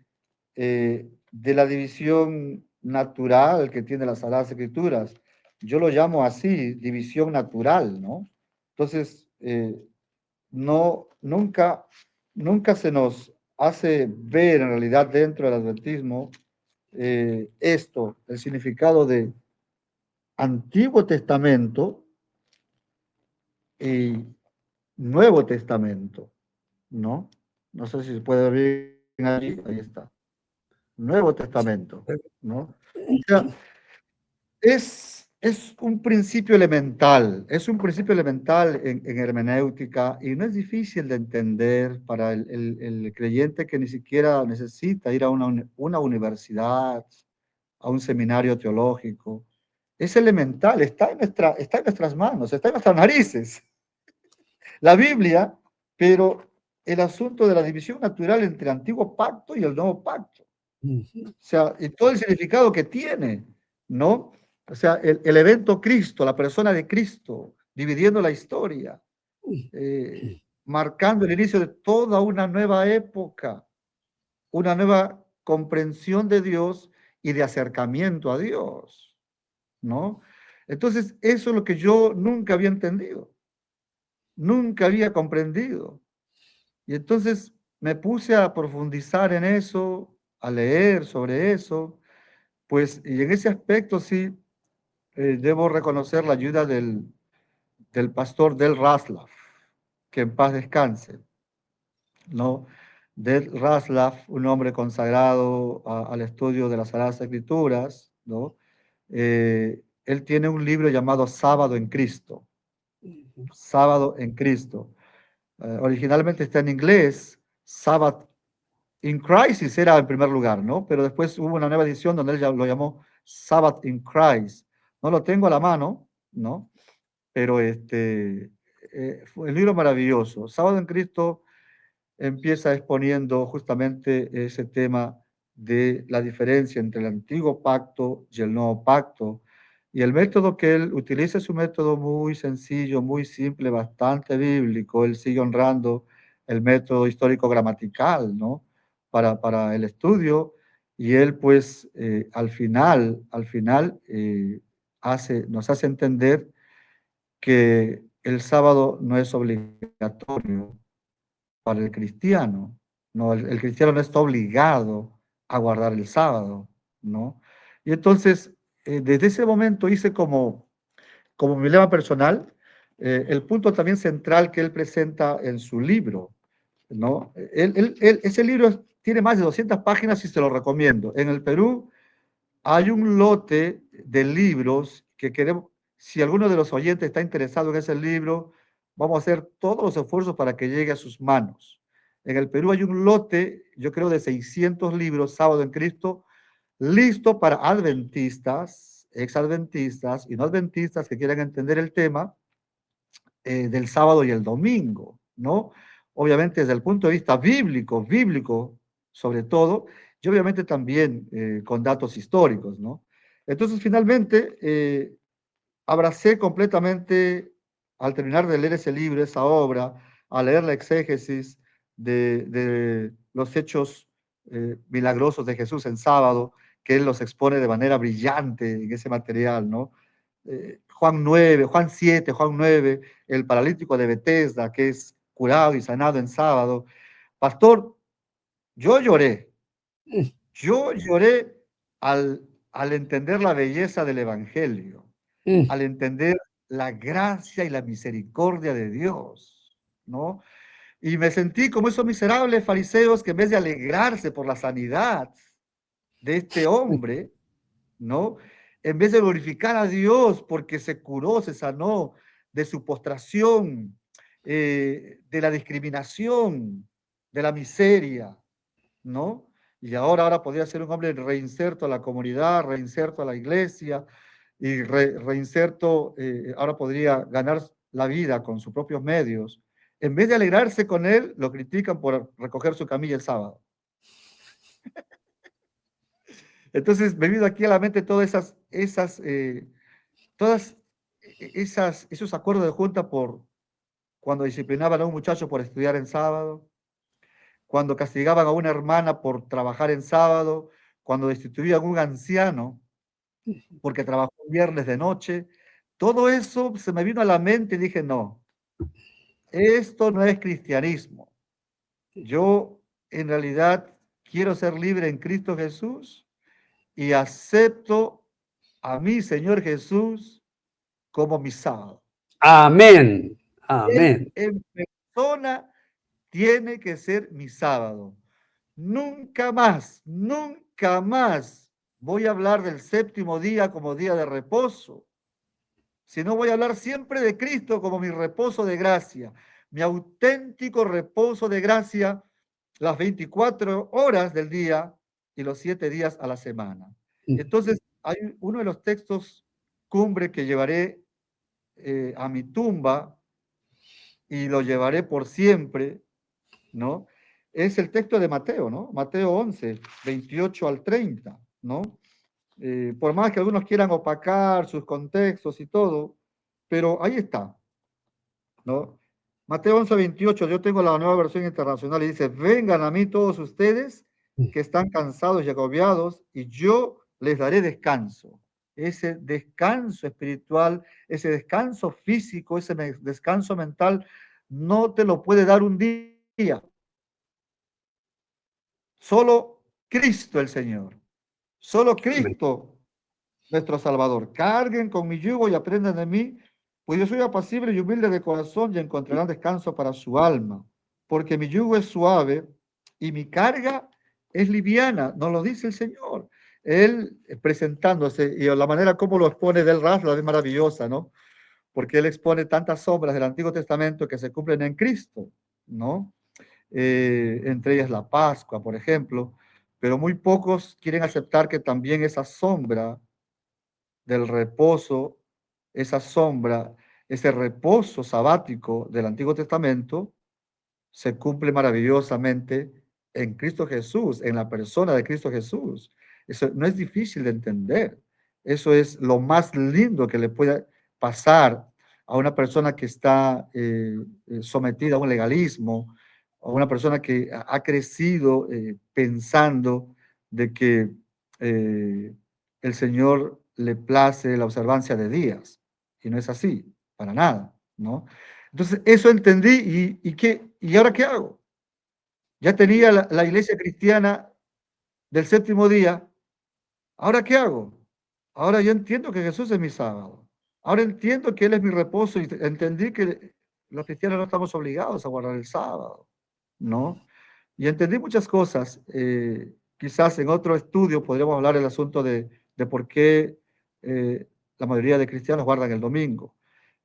de la división natural que tiene las Sagradas Escrituras. Yo lo llamo así, división natural, ¿no? Entonces, nunca se nos hace ver en realidad dentro del adventismo esto, el significado de Antiguo Testamento y Nuevo Testamento, ¿no? No sé si se puede ver bien allí, ahí está. Nuevo Testamento, ¿no? O sea, es Es un principio elemental, es un principio elemental en hermenéutica y no es difícil de entender para el creyente que ni siquiera necesita ir a una universidad, a un seminario teológico. Es elemental, está en nuestras manos, está en nuestras narices. La Biblia, pero el asunto de la división natural entre el antiguo pacto y el nuevo pacto. Ujú. O sea, y todo el significado que tiene, ¿no? O sea, el evento Cristo, la persona de Cristo, dividiendo la historia, marcando el inicio de toda una nueva época, una nueva comprensión de Dios y de acercamiento a Dios, ¿no? Entonces, eso es lo que yo nunca había entendido, nunca había comprendido. Y entonces me puse a profundizar en eso, a leer sobre eso, pues, y en ese aspecto sí, debo reconocer la ayuda del pastor Del Raslaf, que en paz descanse, ¿no? Del Raslaf, un hombre consagrado al estudio de las Sagradas Escrituras, ¿no? Él tiene un libro llamado Sábado en Cristo, Sábado en Cristo. Originalmente está en inglés, Sabbath in Crisis era en primer lugar, ¿no? Pero después hubo una nueva edición donde él ya lo llamó Sabbath in Christ. No lo tengo a la mano, ¿no? Pero fue el libro maravilloso. Sábado en Cristo empieza exponiendo justamente ese tema de la diferencia entre el antiguo pacto y el nuevo pacto. Y el método que él utiliza es un método muy sencillo, muy simple, bastante bíblico. Él sigue honrando el método histórico gramatical, ¿no? Para el estudio. Y él, pues, al final, nos hace entender que el sábado no es obligatorio para el cristiano, ¿no? El cristiano no está obligado a guardar el sábado, ¿no? Y entonces, desde ese momento hice como mi lema personal, el punto también central que él presenta en su libro, ¿no? Ese libro tiene más de 200 páginas y se lo recomiendo. En el Perú hay un lote de libros que queremos, si alguno de los oyentes está interesado en ese libro, vamos a hacer todos los esfuerzos para que llegue a sus manos. En el Perú hay un lote, yo creo, de 600 libros, Sábado en Cristo, listo para adventistas, exadventistas y no adventistas que quieran entender el tema del sábado y el domingo, ¿no? Obviamente desde el punto de vista bíblico sobre todo, y obviamente también con datos históricos, ¿no? Entonces, finalmente, abracé completamente, al terminar de leer ese libro, esa obra, a leer la exégesis de los hechos milagrosos de Jesús en sábado, que él los expone de manera brillante en ese material, ¿no? Juan 9, Juan 7, Juan 9, el paralítico de Betesda, que es curado y sanado en sábado. Pastor, yo lloré, yo lloré al entender la belleza del Evangelio, al entender la gracia y la misericordia de Dios, ¿no? Y me sentí como esos miserables fariseos que en vez de alegrarse por la sanidad de este hombre, ¿no? En vez de glorificar a Dios porque se curó, se sanó de su postración, de la discriminación, de la miseria, ¿no? Y ahora podría ser un hombre reinserto a la comunidad, reinserto a la iglesia y reinserto, ahora podría ganar la vida con sus propios medios. En vez de alegrarse con él, lo critican por recoger su camilla el sábado. Entonces, me vino aquí a la mente todas todas esos acuerdos de junta por cuando disciplinaban a un muchacho por estudiar en sábado, cuando castigaban a una hermana por trabajar en sábado, cuando destituían a un anciano porque trabajó viernes de noche. Todo eso se me vino a la mente y dije, no, esto no es cristianismo. Yo en realidad quiero ser libre en Cristo Jesús y acepto a mi Señor Jesús como mi sábado. Amén, Él amén. en persona tiene que ser mi sábado. Nunca más voy a hablar del séptimo día como día de reposo. sino voy a hablar siempre de Cristo como mi reposo de gracia, mi auténtico reposo de gracia, las 24 horas del día y los 7 días a la semana. Entonces, hay uno de los textos cumbre que llevaré a mi tumba y lo llevaré por siempre, ¿no? Es el texto de Mateo, ¿no? Mateo 11, 28 al 30, ¿no? Por más que algunos quieran opacar sus contextos y todo, pero ahí está, ¿no? Mateo 11, 28, yo tengo la nueva versión internacional y dice, vengan a mí todos ustedes que están cansados y agobiados y yo les daré descanso. Ese descanso espiritual, ese descanso físico, ese descanso mental, no te lo puede dar un día. Solo Cristo el Señor. Solo Cristo nuestro Salvador. Carguen con mi yugo y aprendan de mí, pues yo soy apacible y humilde de corazón y encontrarán descanso para su alma, porque mi yugo es suave y mi carga es liviana, nos lo dice el Señor. Él presentándose y la manera como lo expone del rasgo es maravillosa, ¿no? Porque él expone tantas sombras del Antiguo Testamento que se cumplen en Cristo, ¿no? Entre ellas la Pascua, por ejemplo, pero muy pocos quieren aceptar que también esa sombra del reposo, esa sombra, ese reposo sabático del Antiguo Testamento, se cumple maravillosamente en Cristo Jesús, en la persona de Cristo Jesús. Eso no es difícil de entender. Eso es lo más lindo que le puede pasar a una persona que está sometida a un legalismo, a una persona que ha crecido pensando de que el Señor le place la observancia de días. Y no es así, para nada, ¿no? Entonces, eso entendí ¿y ahora qué hago? Ya tenía la iglesia cristiana del séptimo día, ¿ahora qué hago? Ahora yo entiendo que Jesús es mi sábado. Ahora entiendo que Él es mi reposo y entendí que los cristianos no estamos obligados a guardar el sábado, ¿no? Y entendí muchas cosas. Quizás en otro estudio podríamos hablar del asunto de por qué la mayoría de cristianos guardan el domingo.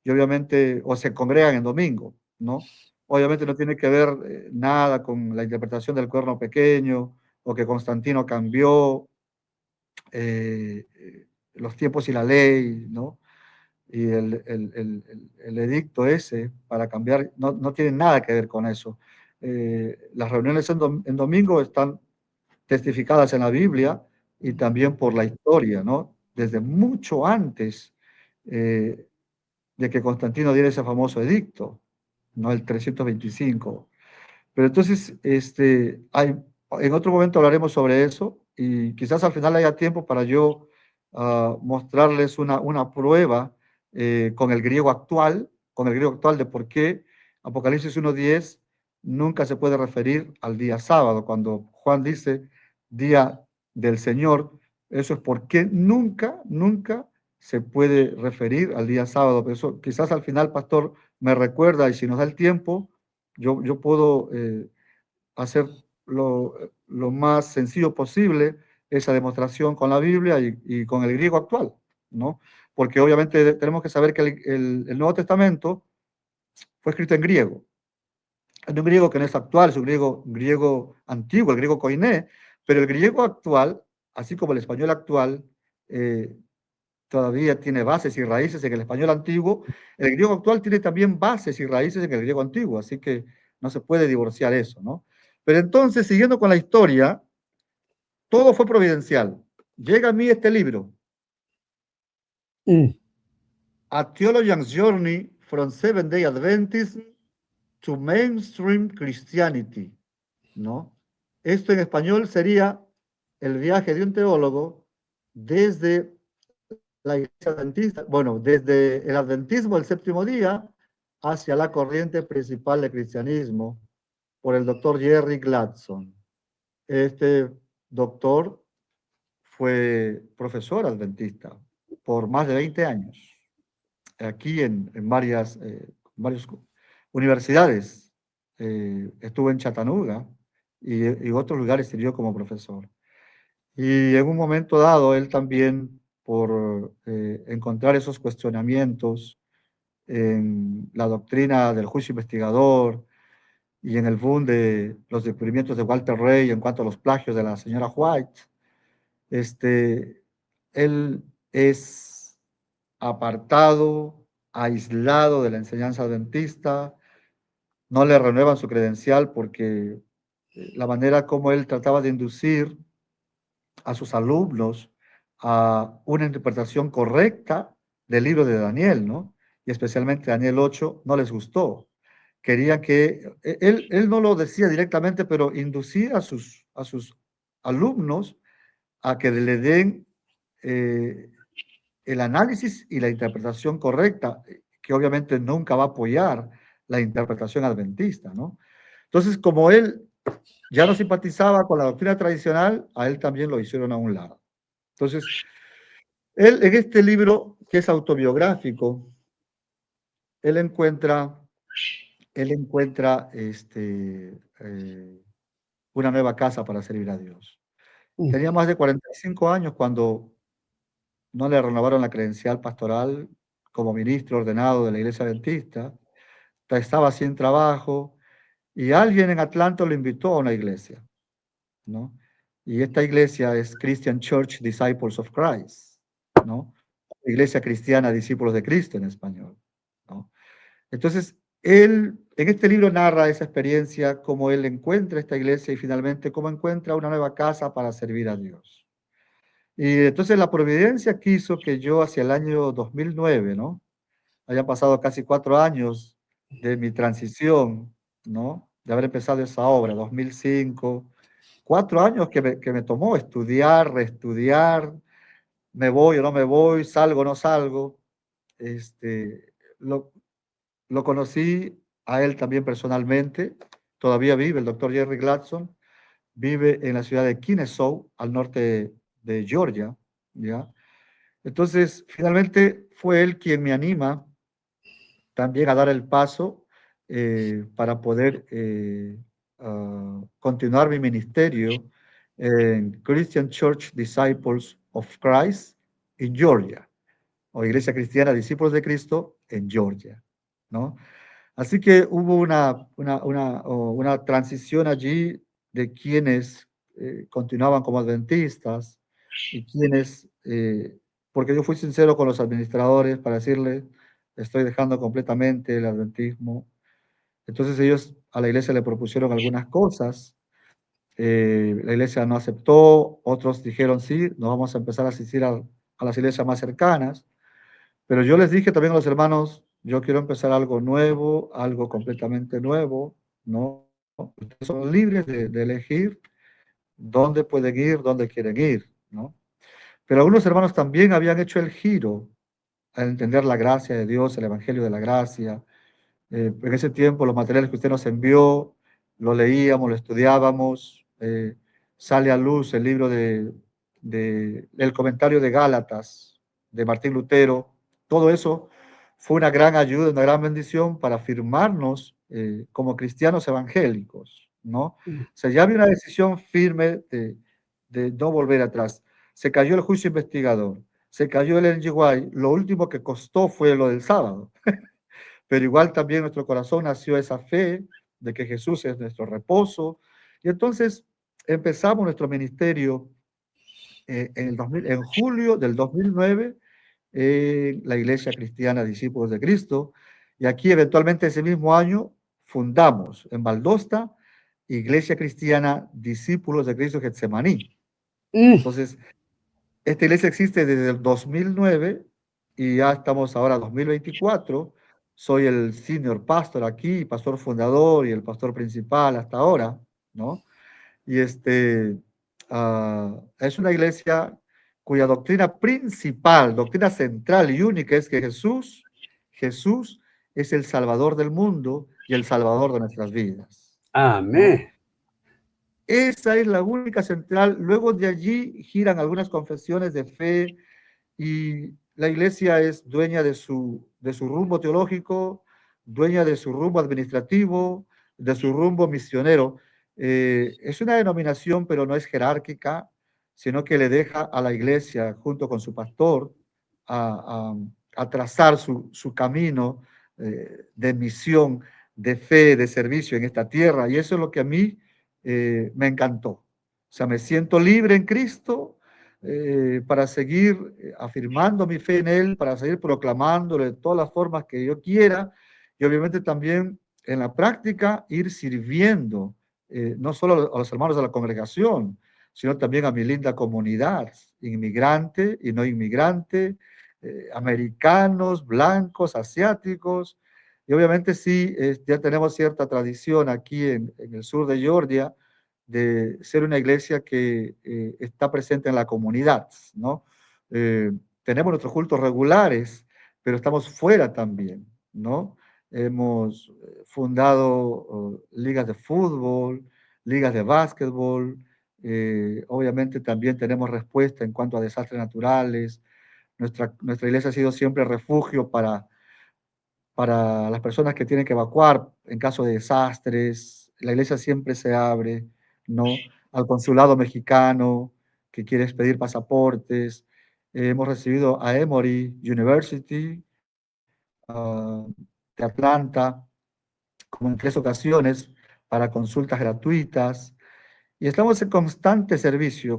Y obviamente, o se congregan en domingo, ¿no? Obviamente no tiene que ver nada con la interpretación del cuerno pequeño o que Constantino cambió eh, los tiempos y la ley, ¿no? Y el edicto ese para cambiar, no tiene nada que ver con eso. Las reuniones en domingo están testificadas en la Biblia y también por la historia, ¿no? Desde mucho antes de que Constantino diera ese famoso edicto, ¿no? El 325. Pero entonces, en otro momento hablaremos sobre eso y quizás al final haya tiempo para yo mostrarles una prueba con el griego actual de por qué Apocalipsis 1:10 nunca se puede referir al día sábado. Cuando Juan dice día del Señor, eso es porque nunca se puede referir al día sábado. Pero eso quizás al final, pastor, me recuerda y si nos da el tiempo, yo puedo hacer lo más sencillo posible esa demostración con la Biblia y con el griego actual, ¿no? Porque obviamente tenemos que saber que el Nuevo Testamento fue escrito en griego. En un griego que no es actual, es un griego antiguo, el griego koiné, pero el griego actual, así como el español actual, eh, todavía tiene bases y raíces en el español antiguo, el griego actual tiene también bases y raíces en el griego antiguo, así que no se puede divorciar eso, ¿no? Pero entonces, siguiendo con la historia, todo fue providencial. Llega a mí este libro, A Theologian's Journey from Seventh-day Adventism to Mainstream Christianity, ¿no? Esto en español sería el viaje de un teólogo desde la iglesia adventista, bueno, desde el adventismo del séptimo día hacia la corriente principal del cristianismo por el doctor Jerry Gladstone. Este doctor fue profesor adventista por más de 20 años, aquí en varias universidades. Estuvo en Chattanooga y otros lugares sirvió como profesor. Y en un momento dado, él también por encontrar esos cuestionamientos en la doctrina del juicio investigador y en el boom de los descubrimientos de Walter Ray en cuanto a los plagios de la señora White. Él es apartado, aislado de la enseñanza adventista, no le renuevan su credencial porque la manera como él trataba de inducir a sus alumnos a una interpretación correcta del libro de Daniel, ¿no? Y especialmente Daniel 8 no les gustó. Quería que, él no lo decía directamente, pero inducía a sus alumnos a que le den el análisis y la interpretación correcta, que obviamente nunca va a apoyar la interpretación adventista, ¿no? Entonces, como él ya no simpatizaba con la doctrina tradicional, a él también lo hicieron a un lado. Entonces, él en este libro, que es autobiográfico, él encuentra, una nueva casa para servir a Dios. mm, Tenía más de 45 años cuando no le renovaron la credencial pastoral como ministro ordenado de la iglesia adventista, estaba sin trabajo y alguien en Atlanta lo invitó a una iglesia, ¿no? Y esta iglesia es Christian Church Disciples of Christ, ¿no? Iglesia cristiana Discípulos de Cristo en español, ¿no? Entonces, él en este libro narra esa experiencia, cómo él encuentra esta iglesia y finalmente cómo encuentra una nueva casa para servir a Dios. Y entonces la providencia quiso que yo hacia el año 2009, ¿no? Hayan pasado casi 4 años de mi transición, ¿no? De haber empezado esa obra, 2005, 4 años que me tomó estudiar, reestudiar, me voy o no me voy, salgo o no salgo. Este, lo, lo conocí a él también personalmente, todavía vive, el doctor Jerry Gladson, vive en la ciudad de Kennesaw, al norte de Georgia, ¿ya? Entonces, finalmente fue él quien me anima también a dar el paso para poder continuar mi ministerio en Christian Church Disciples of Christ en Georgia, o Iglesia Cristiana Discípulos de Cristo en Georgia, ¿no? Así que hubo una transición allí de quienes continuaban como adventistas y quienes, porque yo fui sincero con los administradores para decirles, estoy dejando completamente el adventismo. Entonces ellos a la iglesia le propusieron algunas cosas, la iglesia no aceptó, otros dijeron sí, nos vamos a empezar a asistir a las iglesias más cercanas. Pero yo les dije también a los hermanos, yo quiero empezar algo nuevo, algo completamente nuevo, ¿no? Ustedes son libres de elegir dónde pueden ir, dónde quieren ir, ¿no? Pero algunos hermanos también habían hecho el giro al entender la gracia de Dios, el evangelio de la gracia. En ese tiempo los materiales que usted nos envió, lo leíamos, lo estudiábamos, sale a luz el libro el comentario de Gálatas de Martín Lutero. Todo eso fue una gran ayuda, una gran bendición para afirmarnos como cristianos evangélicos, ¿no? O mm. sea, ya había una decisión firme de no volver atrás. Se cayó el juicio investigador, se cayó el NGY, lo último que costó fue lo del sábado, pero igual también en nuestro corazón nació esa fe de que Jesús es nuestro reposo. Y entonces empezamos nuestro ministerio en julio del 2009 en la Iglesia Cristiana Discípulos de Cristo. Y aquí eventualmente ese mismo año fundamos en Valdosta Iglesia Cristiana Discípulos de Cristo Getsemaní. Mm, Entonces, esta iglesia existe desde el 2009 y ya estamos ahora 2024. Soy el senior pastor aquí, pastor fundador y el pastor principal hasta ahora, ¿no? Y es una iglesia cuya doctrina principal, doctrina central y única es que Jesús es el Salvador del mundo y el Salvador de nuestras vidas, ¿no? amén. Esa es la única central. Luego de allí giran algunas confesiones de fe y la iglesia es dueña de su rumbo teológico, dueña de su rumbo administrativo, de su rumbo misionero. Es una denominación, pero no es jerárquica, sino que le deja a la iglesia, junto con su pastor, a, a trazar su camino de misión, de fe, de servicio en esta tierra. Y eso es lo que a mí me encantó. O sea, me siento libre en Cristo para seguir afirmando mi fe en Él, para seguir proclamándole de todas las formas que yo quiera y obviamente también en la práctica ir sirviendo no solo a los hermanos de la congregación, sino también a mi linda comunidad, inmigrante y no inmigrante, americanos, blancos, asiáticos. Y obviamente sí, ya tenemos cierta tradición aquí en el sur de Georgia de ser una iglesia que está presente en la comunidad, ¿no? Tenemos nuestros cultos regulares, pero estamos fuera también, ¿no? Hemos fundado ligas de fútbol, ligas de básquetbol, obviamente también tenemos respuesta en cuanto a desastres naturales. Nuestra iglesia ha sido siempre refugio para las personas que tienen que evacuar en caso de desastres. La iglesia siempre se abre, ¿no? Al consulado mexicano que quiere expedir pasaportes. Hemos recibido a Emory University de Atlanta, como en 3 ocasiones, para consultas gratuitas. Y estamos en constante servicio,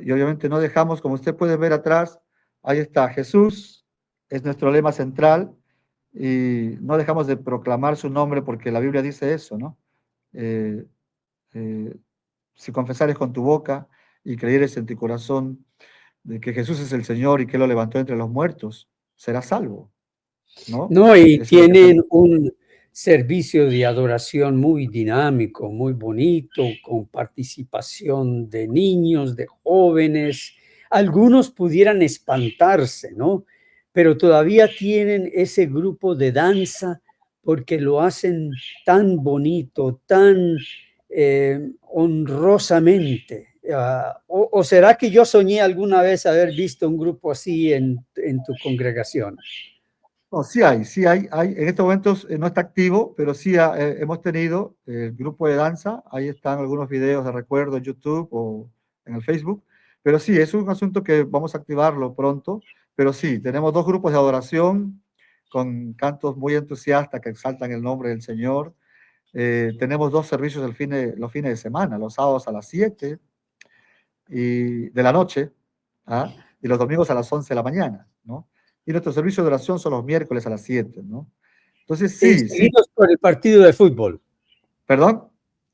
y obviamente no dejamos, como usted puede ver atrás, ahí está Jesús, es nuestro lema central, y no dejamos de proclamar su nombre porque la Biblia dice eso, ¿no? Eh, eh, si confesares con tu boca y creyeres en tu corazón de que Jesús es el Señor y que lo levantó entre los muertos, serás salvo, ¿no? No, y Eso es lo que tienen un servicio de adoración muy dinámico, muy bonito, con participación de niños, de jóvenes. Algunos pudieran espantarse, ¿no? Pero todavía tienen ese grupo de danza porque lo hacen tan bonito, tan honrosamente. O será que yo soñé alguna vez haber visto un grupo así en tu congregación? No, hay. En estos momentos no está activo, pero sí hemos tenido el grupo de danza. Ahí están algunos videos de recuerdo en YouTube o en el Facebook. Pero sí, es un asunto que vamos a activarlo pronto. Pero sí, tenemos 2 grupos de adoración con cantos muy entusiastas que exaltan el nombre del Señor. Tenemos 2 servicios los fines de semana, los sábados a las 7 de la noche, ¿ah? Y los domingos a las 11 de la mañana, ¿no? Y nuestro servicio de oración son los miércoles a las 7, ¿no? Entonces, sí, sí, Seguidos por el partido de fútbol. perdón,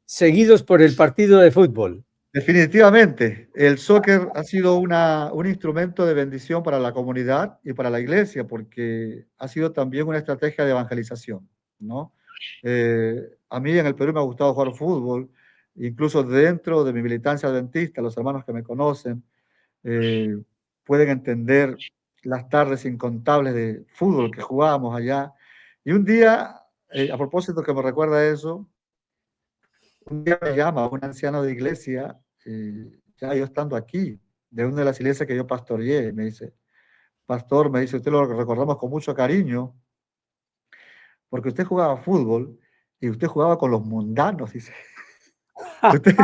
Seguidos por el partido de fútbol. definitivamente, el soccer ha sido un instrumento de bendición para la comunidad y para la iglesia, porque ha sido también una estrategia de evangelización, ¿no? A mí en el Perú me ha gustado jugar fútbol, incluso dentro de mi militancia adventista, los hermanos que me conocen, eh, pueden entender las tardes incontables de fútbol que jugábamos allá. Y un día, a propósito que me recuerda eso, un día me llama un anciano de iglesia, ya yo estando aquí, de una de las iglesias que yo pastoreé, me dice, pastor, me dice, usted lo recordamos con mucho cariño, porque usted jugaba fútbol y usted jugaba con los mundanos, dice. Usted,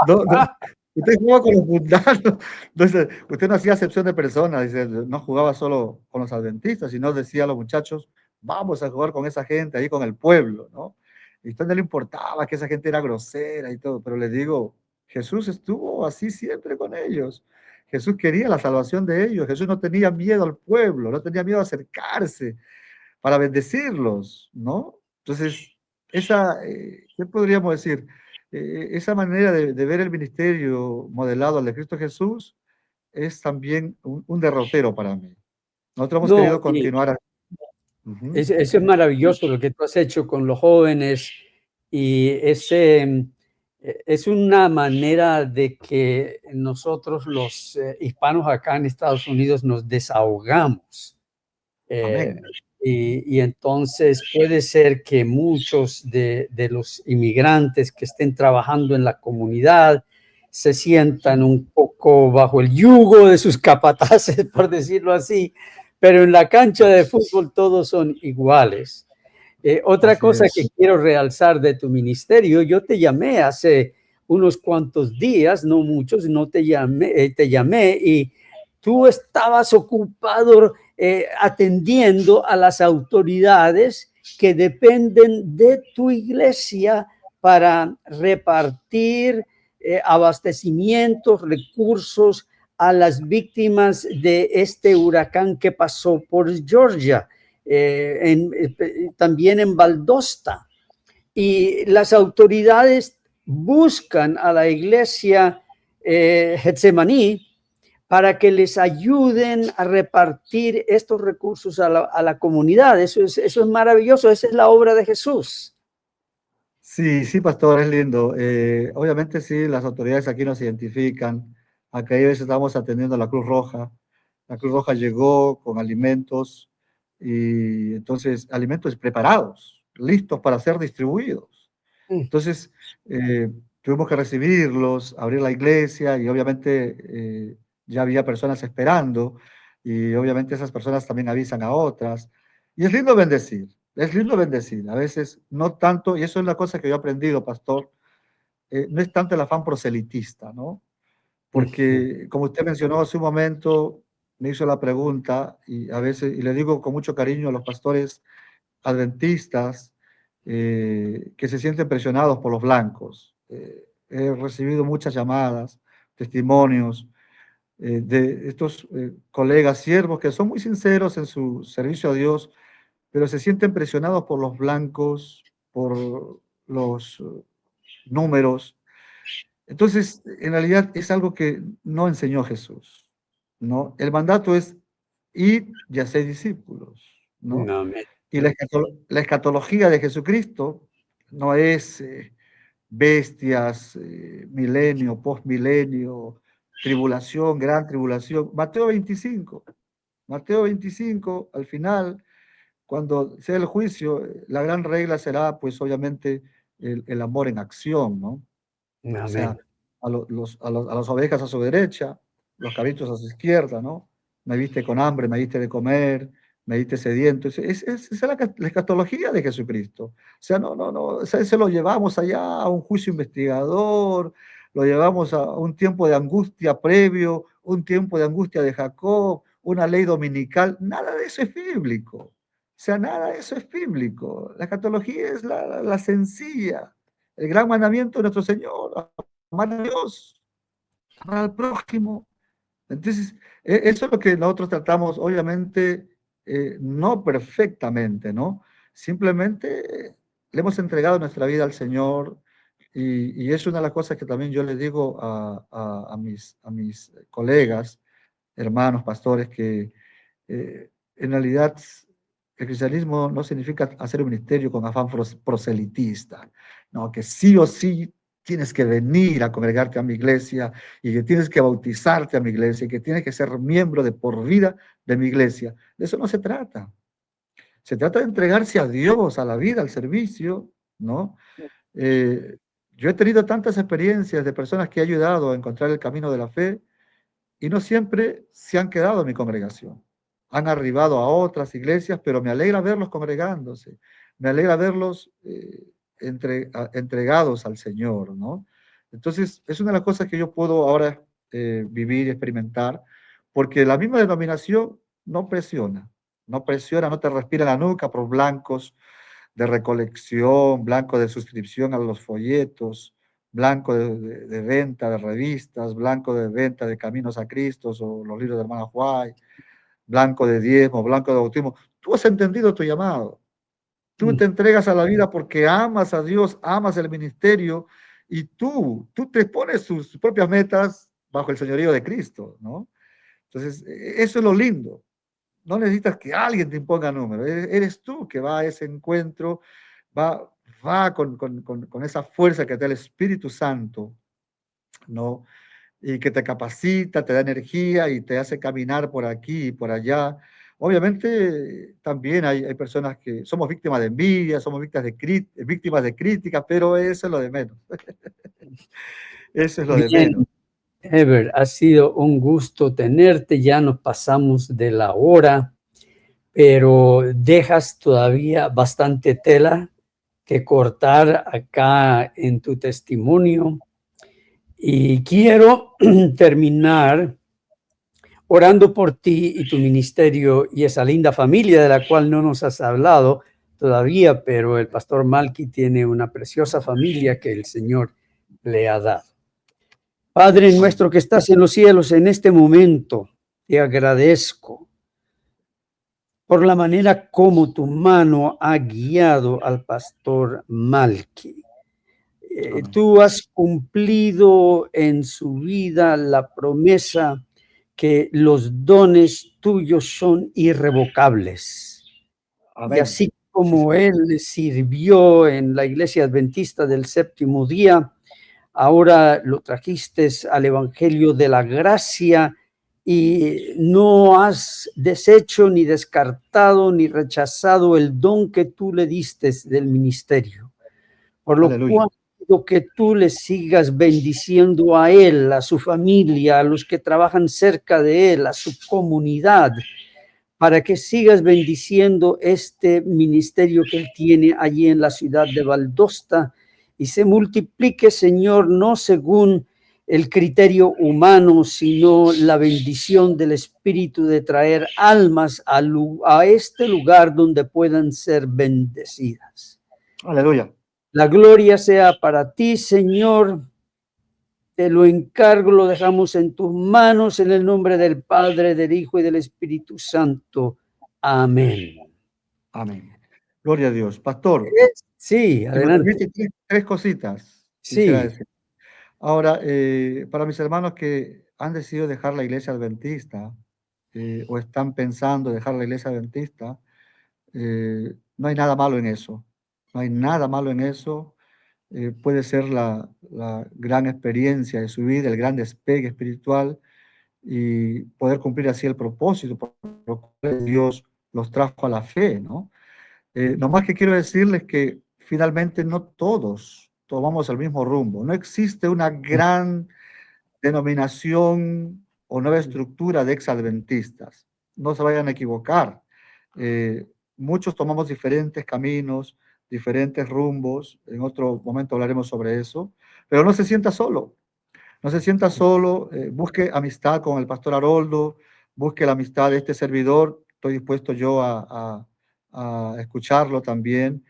no, no, usted jugaba con los mundanos. Entonces, usted no hacía acepción de personas, dice, no jugaba solo con los adventistas, sino decía a los muchachos, vamos a jugar con esa gente ahí, con el pueblo, ¿no? Y a usted no le importaba que esa gente era grosera y todo, pero le digo, Jesús estuvo así siempre con ellos. Jesús quería la salvación de ellos. Jesús no tenía miedo al pueblo, no tenía miedo a acercarse para bendecirlos, ¿no? Entonces, ¿qué podríamos decir? Esa manera de ver el ministerio modelado al de Cristo Jesús es también un derrotero para mí. Nosotros hemos No, querido continuar. Ujú. eso es maravilloso lo que tú has hecho con los jóvenes y es una manera de que nosotros los hispanos acá en Estados Unidos nos desahogamos. Eh, Amén. y entonces puede ser que muchos de los inmigrantes que estén trabajando en la comunidad se sientan un poco bajo el yugo de sus capataces, por decirlo así, pero en la cancha de fútbol todos son iguales. Otra Así cosa que es. quiero realzar de tu ministerio, yo te llamé hace unos cuantos días, no muchos, no te llamé y tú estabas ocupado atendiendo a las autoridades que dependen de tu iglesia para repartir abastecimientos, recursos a las víctimas de este huracán que pasó por Georgia, también en Valdosta. Y las autoridades buscan a la iglesia Getsemaní para que les ayuden a repartir estos recursos a la comunidad. Eso es maravilloso, esa es la obra de Jesús. Sí, sí, pastor, es lindo. Obviamente sí, las autoridades aquí nos identifican. Acá a veces estamos atendiendo a la Cruz Roja. La Cruz Roja llegó con alimentos y entonces alimentos preparados, listos para ser distribuidos. Entonces tuvimos que recibirlos, abrir la iglesia y obviamente ya había personas esperando y obviamente esas personas también avisan a otras. Y es lindo bendecir. Es lindo bendecir, a veces no tanto, y eso es la cosa que yo he aprendido, pastor, no es tanto el afán proselitista, ¿no? Porque como usted mencionó hace un momento, me hizo la pregunta, y a veces, y le digo con mucho cariño a los pastores adventistas que se sienten presionados por los blancos. He recibido muchas llamadas, testimonios de estos colegas siervos que son muy sinceros en su servicio a Dios, pero se sienten presionados por los blancos, por los números. Entonces, en realidad es algo que no enseñó Jesús, ¿no? El mandato es ir y hacer discípulos, ¿no? Amén. Y la escatología de Jesucristo no es bestias, milenio, postmilenio, tribulación, gran tribulación. Mateo 25, al final, cuando sea el juicio, la gran regla será, pues obviamente, el amor en acción, ¿no? O Amén. sea, a las ovejas a su derecha, los cabritos a su izquierda, ¿no? Me viste con hambre, me diste de comer, me diste sediento. Esa es la escatología de Jesucristo. O sea, no, o sea, ese lo llevamos allá a un juicio investigador, lo llevamos a un tiempo de angustia previo, un tiempo de angustia de Jacob, una ley dominical. Nada de eso es bíblico. O sea, nada de eso es bíblico. La escatología es la sencilla, el gran mandamiento de nuestro Señor, amar a Dios, amar al prójimo. Entonces, eso es lo que nosotros tratamos, obviamente, no perfectamente, ¿no? Simplemente le hemos entregado nuestra vida al Señor y es una de las cosas que también yo les digo a mis colegas, hermanos, pastores, que en realidad el cristianismo no significa hacer un ministerio con afán proselitista, no, que sí o sí tienes que venir a congregarte a mi iglesia y que tienes que bautizarte a mi iglesia y que tienes que ser miembro de por vida de mi iglesia. De eso no se trata. Se trata de entregarse a Dios, a la vida, al servicio, ¿no? Eh, yo he tenido tantas experiencias de personas que he ayudado a encontrar el camino de la fe y no siempre se han quedado en mi congregación. Han arribado a otras iglesias, pero me alegra verlos congregándose, me alegra verlos entregados al Señor, ¿no? Entonces, es una de las cosas que yo puedo ahora vivir y experimentar, porque la misma denominación no presiona, no te respira en la nuca por blancos de recolección, blanco de suscripción a los folletos, blanco de venta de revistas, blanco de venta de Caminos a Cristo o los libros de hermana Juárez, blanco de diezmo, blanco de bautismo. Tú has entendido tu llamado. Tú te entregas a la vida porque amas a Dios, amas el ministerio y tú te pones tus propias metas bajo el señorío de Cristo, ¿no? Entonces, eso es lo lindo. No necesitas que alguien te imponga número. Eres tú que va a ese encuentro, va, va con esa fuerza que te da el Espíritu Santo, ¿no? Y que te capacita, te da energía y te hace caminar por aquí y por allá. Obviamente también hay personas que somos víctimas de envidia, somos víctimas de críticas, pero eso es lo de menos. Eso es lo de Bien, menos. Ever, ha sido un gusto tenerte. Ya nos pasamos de la hora, pero dejas todavía bastante tela que cortar acá en tu testimonio. Y quiero terminar orando por ti y tu ministerio y esa linda familia de la cual no nos has hablado todavía, pero el pastor Malky tiene una preciosa familia que el Señor le ha dado. Padre Amén. nuestro que estás en los cielos, en este momento te agradezco por la manera como tu mano ha guiado al pastor Malky. Amén. Tú has cumplido en su vida la promesa que los dones tuyos son irrevocables. Y Amén. así Sí, como Señor. él sirvió en la iglesia adventista del séptimo día, ahora lo trajiste al Evangelio de la Gracia y no has deshecho, ni descartado, ni rechazado el don que tú le diste del ministerio. Por lo Aleluya. cual pido que tú le sigas bendiciendo a él, a su familia, a los que trabajan cerca de él, a su comunidad, para que sigas bendiciendo este ministerio que él tiene allí en la ciudad de Valdosta y se multiplique, Señor, no según el criterio humano, sino la bendición del Espíritu de traer almas a este lugar donde puedan ser bendecidas. Aleluya. La gloria sea para ti, Señor. Te lo encargo, lo dejamos en tus manos, en el nombre del Padre, del Hijo y del Espíritu Santo. Amén. Amén. Gloria a Dios. Pastor, Sí, si me adelante. permite, tres cositas quisiera Sí, decir. Ahora, para mis hermanos que han decidido dejar la iglesia adventista o están pensando dejar la iglesia adventista, no hay nada malo en eso. No hay nada malo en eso. Puede ser la gran experiencia de su vida, el gran despegue espiritual y poder cumplir así el propósito por lo cual Dios los trajo a la fe, ¿no? Nomás que quiero decirles que finalmente no todos tomamos el mismo rumbo. No existe una gran denominación o nueva estructura de exadventistas. No se vayan a equivocar. Eh, Muchos tomamos diferentes caminos, diferentes rumbos. En otro momento hablaremos sobre eso. Pero no se sienta solo. No se sienta solo. Busque amistad con el pastor Haroldo. Busque la amistad de este servidor. Estoy dispuesto yo a escucharlo también.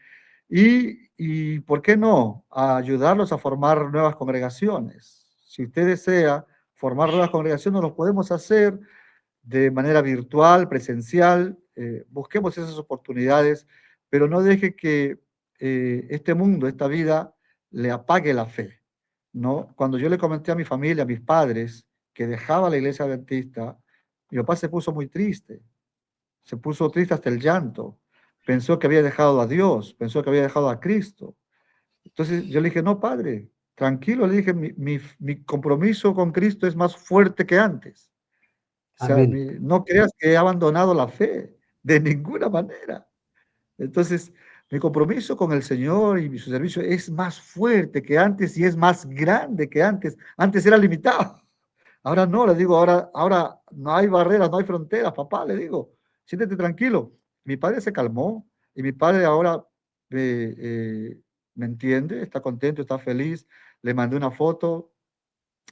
Y, ¿por qué no? A ayudarlos a formar nuevas congregaciones. Si usted desea formar nuevas congregaciones, lo podemos hacer de manera virtual, presencial. Busquemos esas oportunidades, pero no deje que este mundo, esta vida, le apague la fe, ¿no? Cuando yo le comenté a mi familia, a mis padres, que dejaba la iglesia adventista, mi papá se puso triste hasta el llanto, pensó que había dejado a Dios, pensó que había dejado a Cristo. Entonces yo le dije, no, padre, tranquilo, le dije, mi compromiso con Cristo es más fuerte que antes. O sea, amén, no creas que he abandonado la fe, de ninguna manera. Entonces, mi compromiso con el Señor y su servicio es más fuerte que antes y es más grande que antes. Antes era limitado. Ahora no, le digo, ahora no hay barreras, no hay fronteras, papá, le digo, siéntete tranquilo. Mi padre se calmó y mi padre ahora me entiende, está contento, está feliz. Le mandé una foto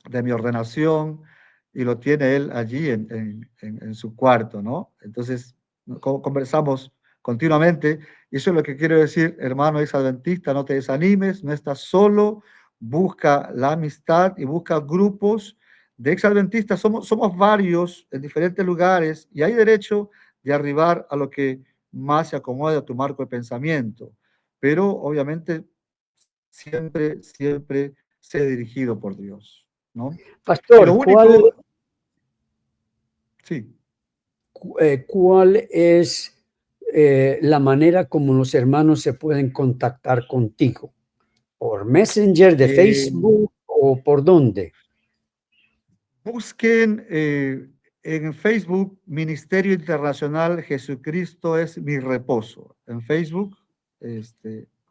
de mi ordenación y lo tiene él allí en su cuarto, ¿no? Entonces, conversamos continuamente y eso es lo que quiero decir, hermano ex adventista, no te desanimes, no estás solo, busca la amistad y busca grupos de ex adventistas, somos varios en diferentes lugares y hay derecho de arribar a lo que más se acomode a tu marco de pensamiento, pero obviamente siempre sé dirigido por Dios, ¿no? Y lo pastor, único, sí, ¿cuál es la manera como los hermanos se pueden contactar contigo? ¿Por Messenger de eh, Facebook o por dónde? busquen en Facebook Ministerio Internacional Jesucristo es mi reposo. En Facebook,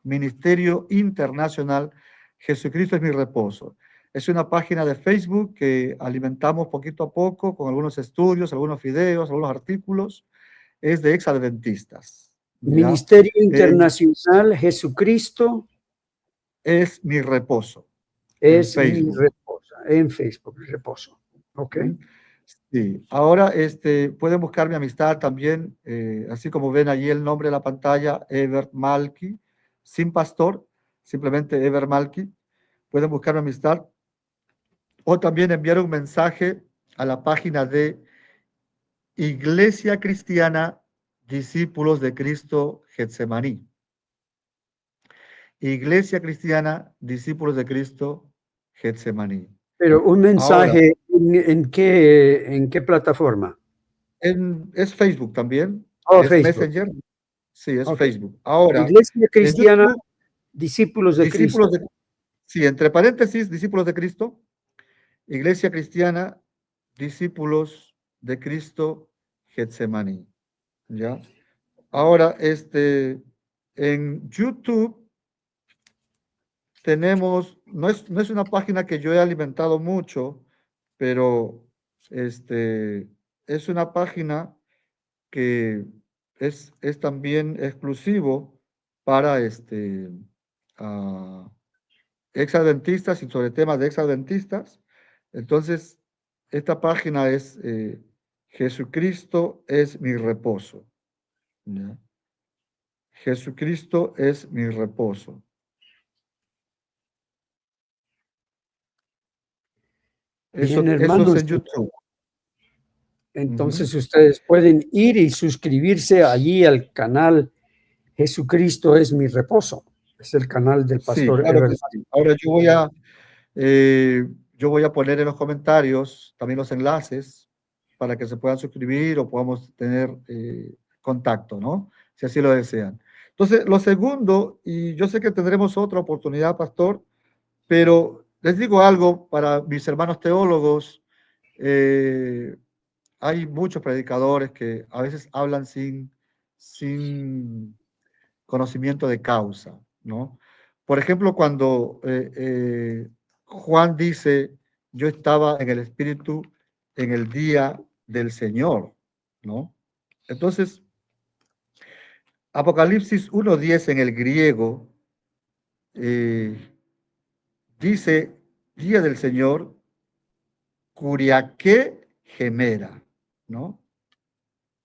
Ministerio Internacional Jesucristo es mi reposo. Es una página de Facebook que alimentamos poquito a poco con algunos estudios, algunos videos, algunos artículos. Es de exadventistas, ¿ya? Ministerio Eh, Internacional Jesucristo es mi reposo en es mi Facebook. reposo. en Facebook, reposo. ¿Ok? ¿Mm? Sí, ahora pueden buscar mi amistad también, así como ven allí el nombre de la pantalla, Ever Malki, sin pastor, simplemente Ever Malki. Pueden buscar mi amistad o también enviar un mensaje a la página de Iglesia Cristiana Discípulos de Cristo Getsemaní. Iglesia Cristiana Discípulos de Cristo Getsemaní. Pero un Ahora, mensaje, en qué plataforma? es Facebook también, Oh, es Facebook. Messenger, sí, es Ok. Facebook. Ahora, Iglesia en Cristiana, YouTube, discípulos de discípulos Cristo. de, sí, entre paréntesis, discípulos de Cristo, Iglesia Cristiana, discípulos de Cristo, Getsemaní, ¿ya? Ahora, en YouTube tenemos, no es una página que yo he alimentado mucho, pero es una página que es también exclusivo para ah, exadventistas y sobre temas de exadventistas. Entonces, esta página es Jesucristo es mi reposo. ¿Ya? Jesucristo es mi reposo. Bien, Eso es hermanos. en YouTube. Ujú. Entonces ustedes pueden ir y suscribirse allí al canal Jesucristo es mi reposo. Es el canal del Sí, pastor claro Ever. que sí. Ahora yo voy a poner en los comentarios también los enlaces para que se puedan suscribir o podamos tener contacto, ¿no? Si así lo desean. Entonces, lo segundo, y yo sé que tendremos otra oportunidad, pastor, pero les digo algo para mis hermanos teólogos. eh, Hay muchos predicadores que a veces hablan sin conocimiento de causa, ¿no? Por ejemplo, cuando Juan dice, yo estaba en el Espíritu en el día del Señor, ¿no? Entonces, Apocalipsis 1:10 en el griego eh, dice, día del Señor, Curiaque gemera, ¿no?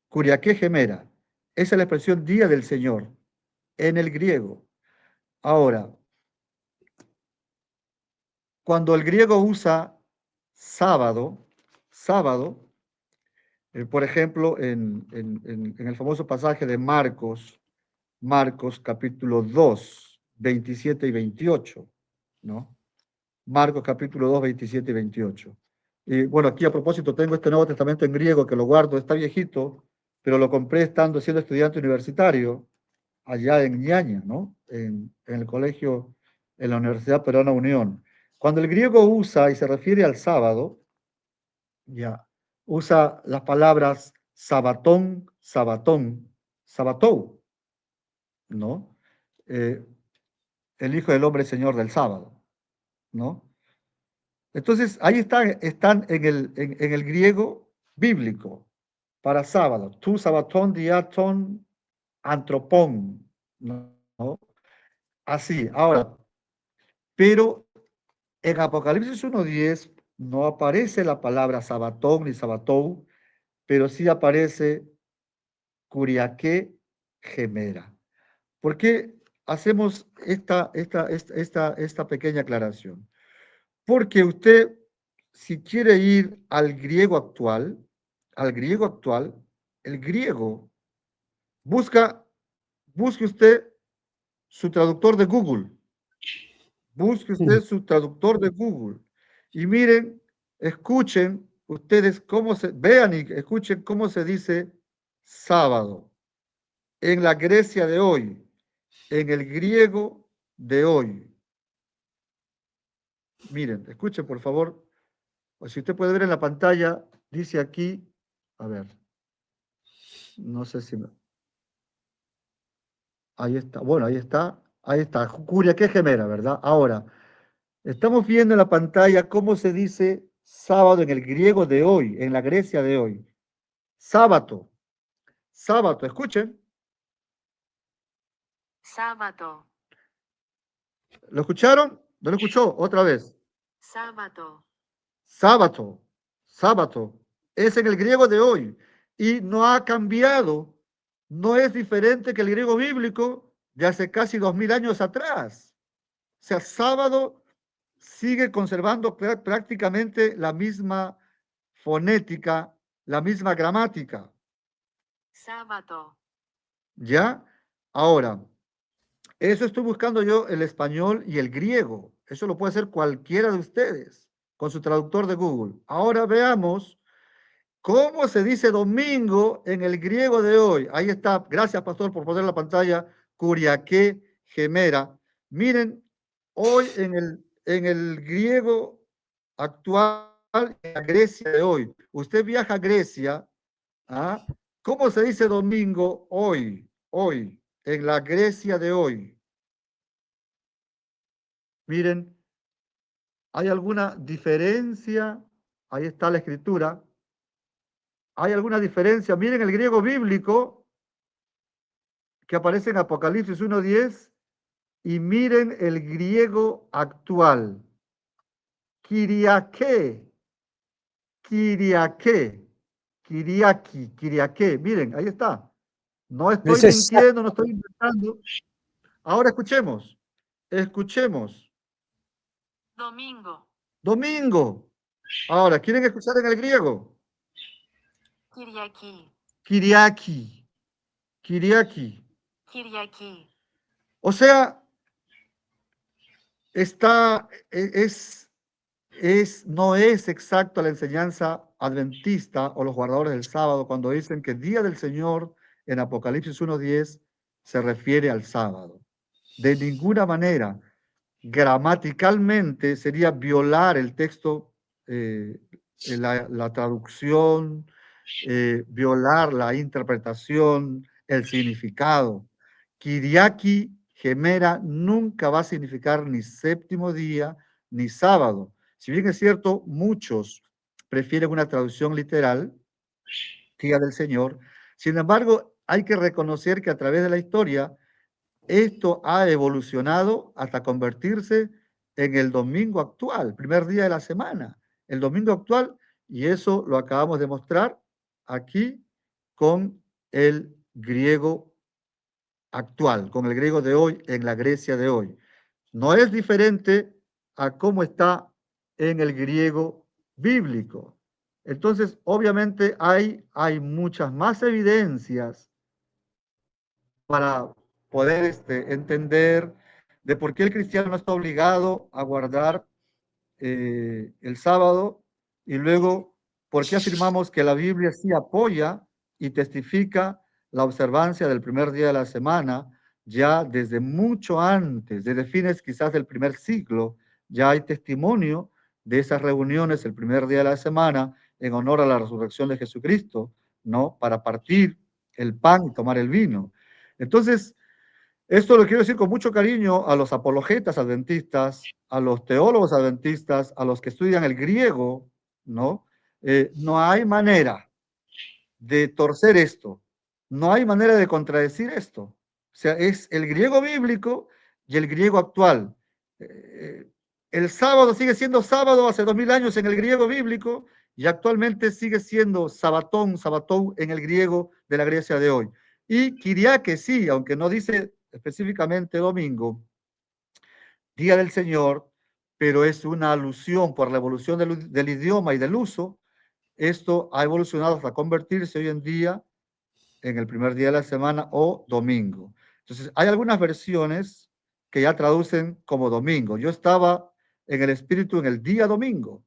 Curiaque gemera. Esa es la expresión día del Señor en el griego. Ahora, cuando el griego usa sábado, por ejemplo, en el famoso pasaje de Marcos capítulo 2, 27 y 28, ¿no? Marcos capítulo 2, 27 y 28. Y bueno, aquí a propósito tengo este Nuevo Testamento en griego que lo guardo, está viejito, pero lo compré siendo estudiante universitario allá en Ñaña, ¿no? En el colegio, en la Universidad Peruana Unión. Cuando el griego usa y se refiere al sábado, ya, usa las palabras sabatón, sabatou, ¿no? Eh, el Hijo del Hombre, Señor del sábado, ¿no? Entonces, ahí están en el griego bíblico para sábado. Tu sabatón, diatón, antropón, ¿no? Así, ahora, pero en Apocalipsis 1:10 no aparece la palabra sabatón ni sabatou, pero sí aparece curiaque gemera. ¿Por qué hacemos esta pequeña aclaración? Porque usted, si quiere ir al griego actual, el griego, busque usted su traductor de Google. Busque usted su traductor de Google y miren, escuchen ustedes vean y escuchen cómo se dice sábado en la Grecia de hoy, en el griego de hoy. Miren, escuchen por favor, o si usted puede ver en la pantalla, dice aquí, a ver, no sé si, ahí está, bueno, ahí está, Curia, qué gemera, ¿verdad? Ahora, estamos viendo en la pantalla cómo se dice sábado en el griego de hoy, en la Grecia de hoy. Sábado, sábado, escuchen. Sábado, ¿Lo escucharon? ¿No lo escuchó? Otra vez. sábado, sábado, sábado, es en el griego de hoy y no ha cambiado, no es diferente que el griego bíblico de hace casi 2000 años atrás. O sea, sábado sigue conservando prácticamente la misma fonética, la misma gramática. Sábado. ¿Ya? Ahora, eso estoy buscando yo el español y el griego. Eso lo puede hacer cualquiera de ustedes con su traductor de Google. Ahora veamos cómo se dice domingo en el griego de hoy. Ahí está. Gracias, pastor, por poner la pantalla. Kuriake gemera. Miren, hoy en el griego actual, en la Grecia de hoy. Usted viaja a Grecia. ¿Ah? ¿Cómo se dice domingo hoy? Hoy, en la Grecia de hoy. Miren, ¿hay alguna diferencia? Ahí está la escritura. ¿Hay alguna diferencia? Miren el griego bíblico que aparece en Apocalipsis 1:10 y miren el griego actual. Kiriake, Kiriake, Kiriaki, Kiriake. Miren, ahí está. No estoy mintiendo, no estoy inventando. Ahora escuchemos. Escuchemos. Domingo. Domingo. Ahora, ¿quieren escuchar en el griego? Kiriaki. Kiriaki. Kiriaki. Kiriaki. O sea, no es exacta la enseñanza adventista o los guardadores del sábado cuando dicen que el día del Señor en Apocalipsis 1:10 se refiere al sábado. De ninguna manera. Gramaticalmente sería violar el texto, la traducción, violar la interpretación, el significado. Kiriaki gemera nunca va a significar ni séptimo día ni sábado. Si bien es cierto, muchos prefieren una traducción literal, día del Señor. Sin embargo, hay que reconocer que a través de la historia, esto ha evolucionado hasta convertirse en el domingo actual, primer día de la semana, el domingo actual, y eso lo acabamos de mostrar aquí con el griego actual, con el griego de hoy en la Grecia de hoy. No es diferente a cómo está en el griego bíblico. Entonces, obviamente hay muchas más evidencias para poder entender de por qué el cristiano no está obligado a guardar el sábado y luego por qué afirmamos que la Biblia sí apoya y testifica la observancia del primer día de la semana ya desde mucho antes, desde fines quizás del primer siglo, ya hay testimonio de esas reuniones el primer día de la semana en honor a la resurrección de Jesucristo, ¿no? Para partir el pan y tomar el vino. Entonces, esto lo quiero decir con mucho cariño a los apologetas adventistas, a los teólogos adventistas, a los que estudian el griego, ¿no? No hay manera de torcer esto, no hay manera de contradecir esto. O sea, es el griego bíblico y el griego actual. El sábado sigue siendo sábado hace 2000 años en el griego bíblico y actualmente sigue siendo sabatón, sabatón en el griego de la Grecia de hoy. Y Kiriake sí, aunque no dice específicamente domingo, día del Señor, pero es una alusión por la evolución del idioma y del uso. Esto ha evolucionado hasta convertirse hoy en día en el primer día de la semana o domingo. Entonces, hay algunas versiones que ya traducen como domingo. Yo estaba en el espíritu en el día domingo.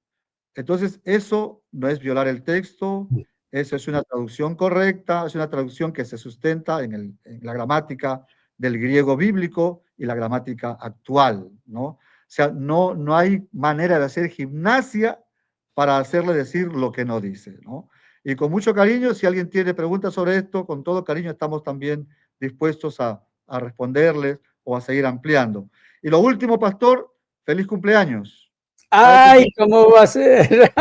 Entonces, eso no es violar el texto, eso es una traducción correcta, es una traducción que se sustenta en la gramática del griego bíblico y la gramática actual, ¿no? O sea, no hay manera de hacer gimnasia para hacerle decir lo que no dice, ¿no? Y con mucho cariño, si alguien tiene preguntas sobre esto, con todo cariño estamos también dispuestos a responderles o a seguir ampliando. Y lo último, pastor, feliz cumpleaños. Ay, ¿cómo va a ser?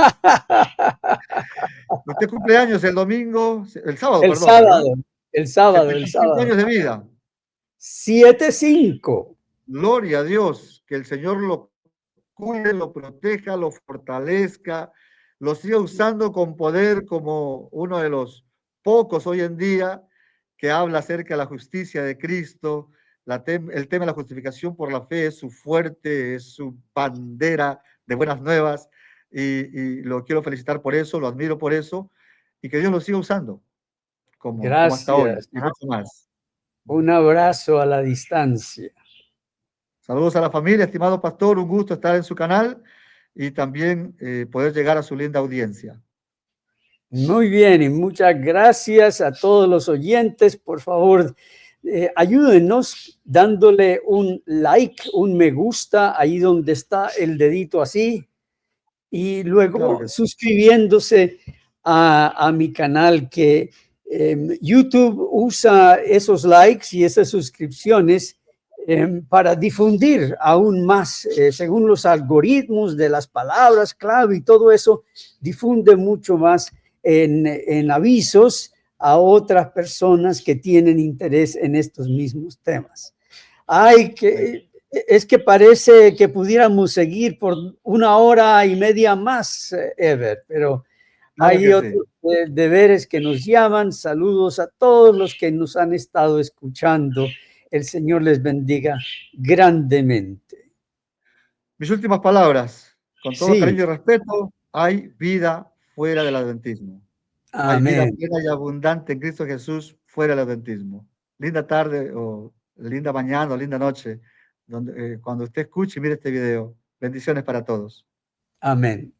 Usted cumpleaños el domingo, el sábado, El perdón, ¿verdad? sábado, el sábado, el 75 sábado. años de vida. 7-5. Gloria a Dios, que el Señor lo cuide, lo proteja, lo fortalezca, lo siga usando con poder como uno de los pocos hoy en día que habla acerca de la justicia de Cristo. El tema de la justificación por la fe es su fuerte, es su bandera de buenas nuevas, y lo quiero felicitar por eso, lo admiro por eso, y que Dios lo siga usando como hasta hoy, Gracias. y mucho más. Un abrazo a la distancia. Saludos a la familia, estimado pastor, un gusto estar en su canal y también poder llegar a su linda audiencia. Muy bien, y muchas gracias a todos los oyentes. Por favor, ayúdenos dándole un like, un me gusta, ahí donde está el dedito así, y luego Claro que sí. suscribiéndose a mi canal, que YouTube usa esos likes y esas suscripciones para difundir aún más, según los algoritmos de las palabras clave y todo eso, difunde mucho más en avisos a otras personas que tienen interés en estos mismos temas. Es que parece que pudiéramos seguir por 1 hora y media más, Ever, pero Claro hay que otros sí. deberes que nos llaman. Saludos a todos los que nos han estado escuchando. El Señor les bendiga grandemente. Mis últimas palabras, con todo Sí, cariño y respeto, hay vida fuera del adventismo. Hay vida amén, plena y abundante en Cristo Jesús fuera del adventismo. Linda tarde o linda mañana o linda noche, cuando usted escuche y mire este video. Bendiciones para todos. amén.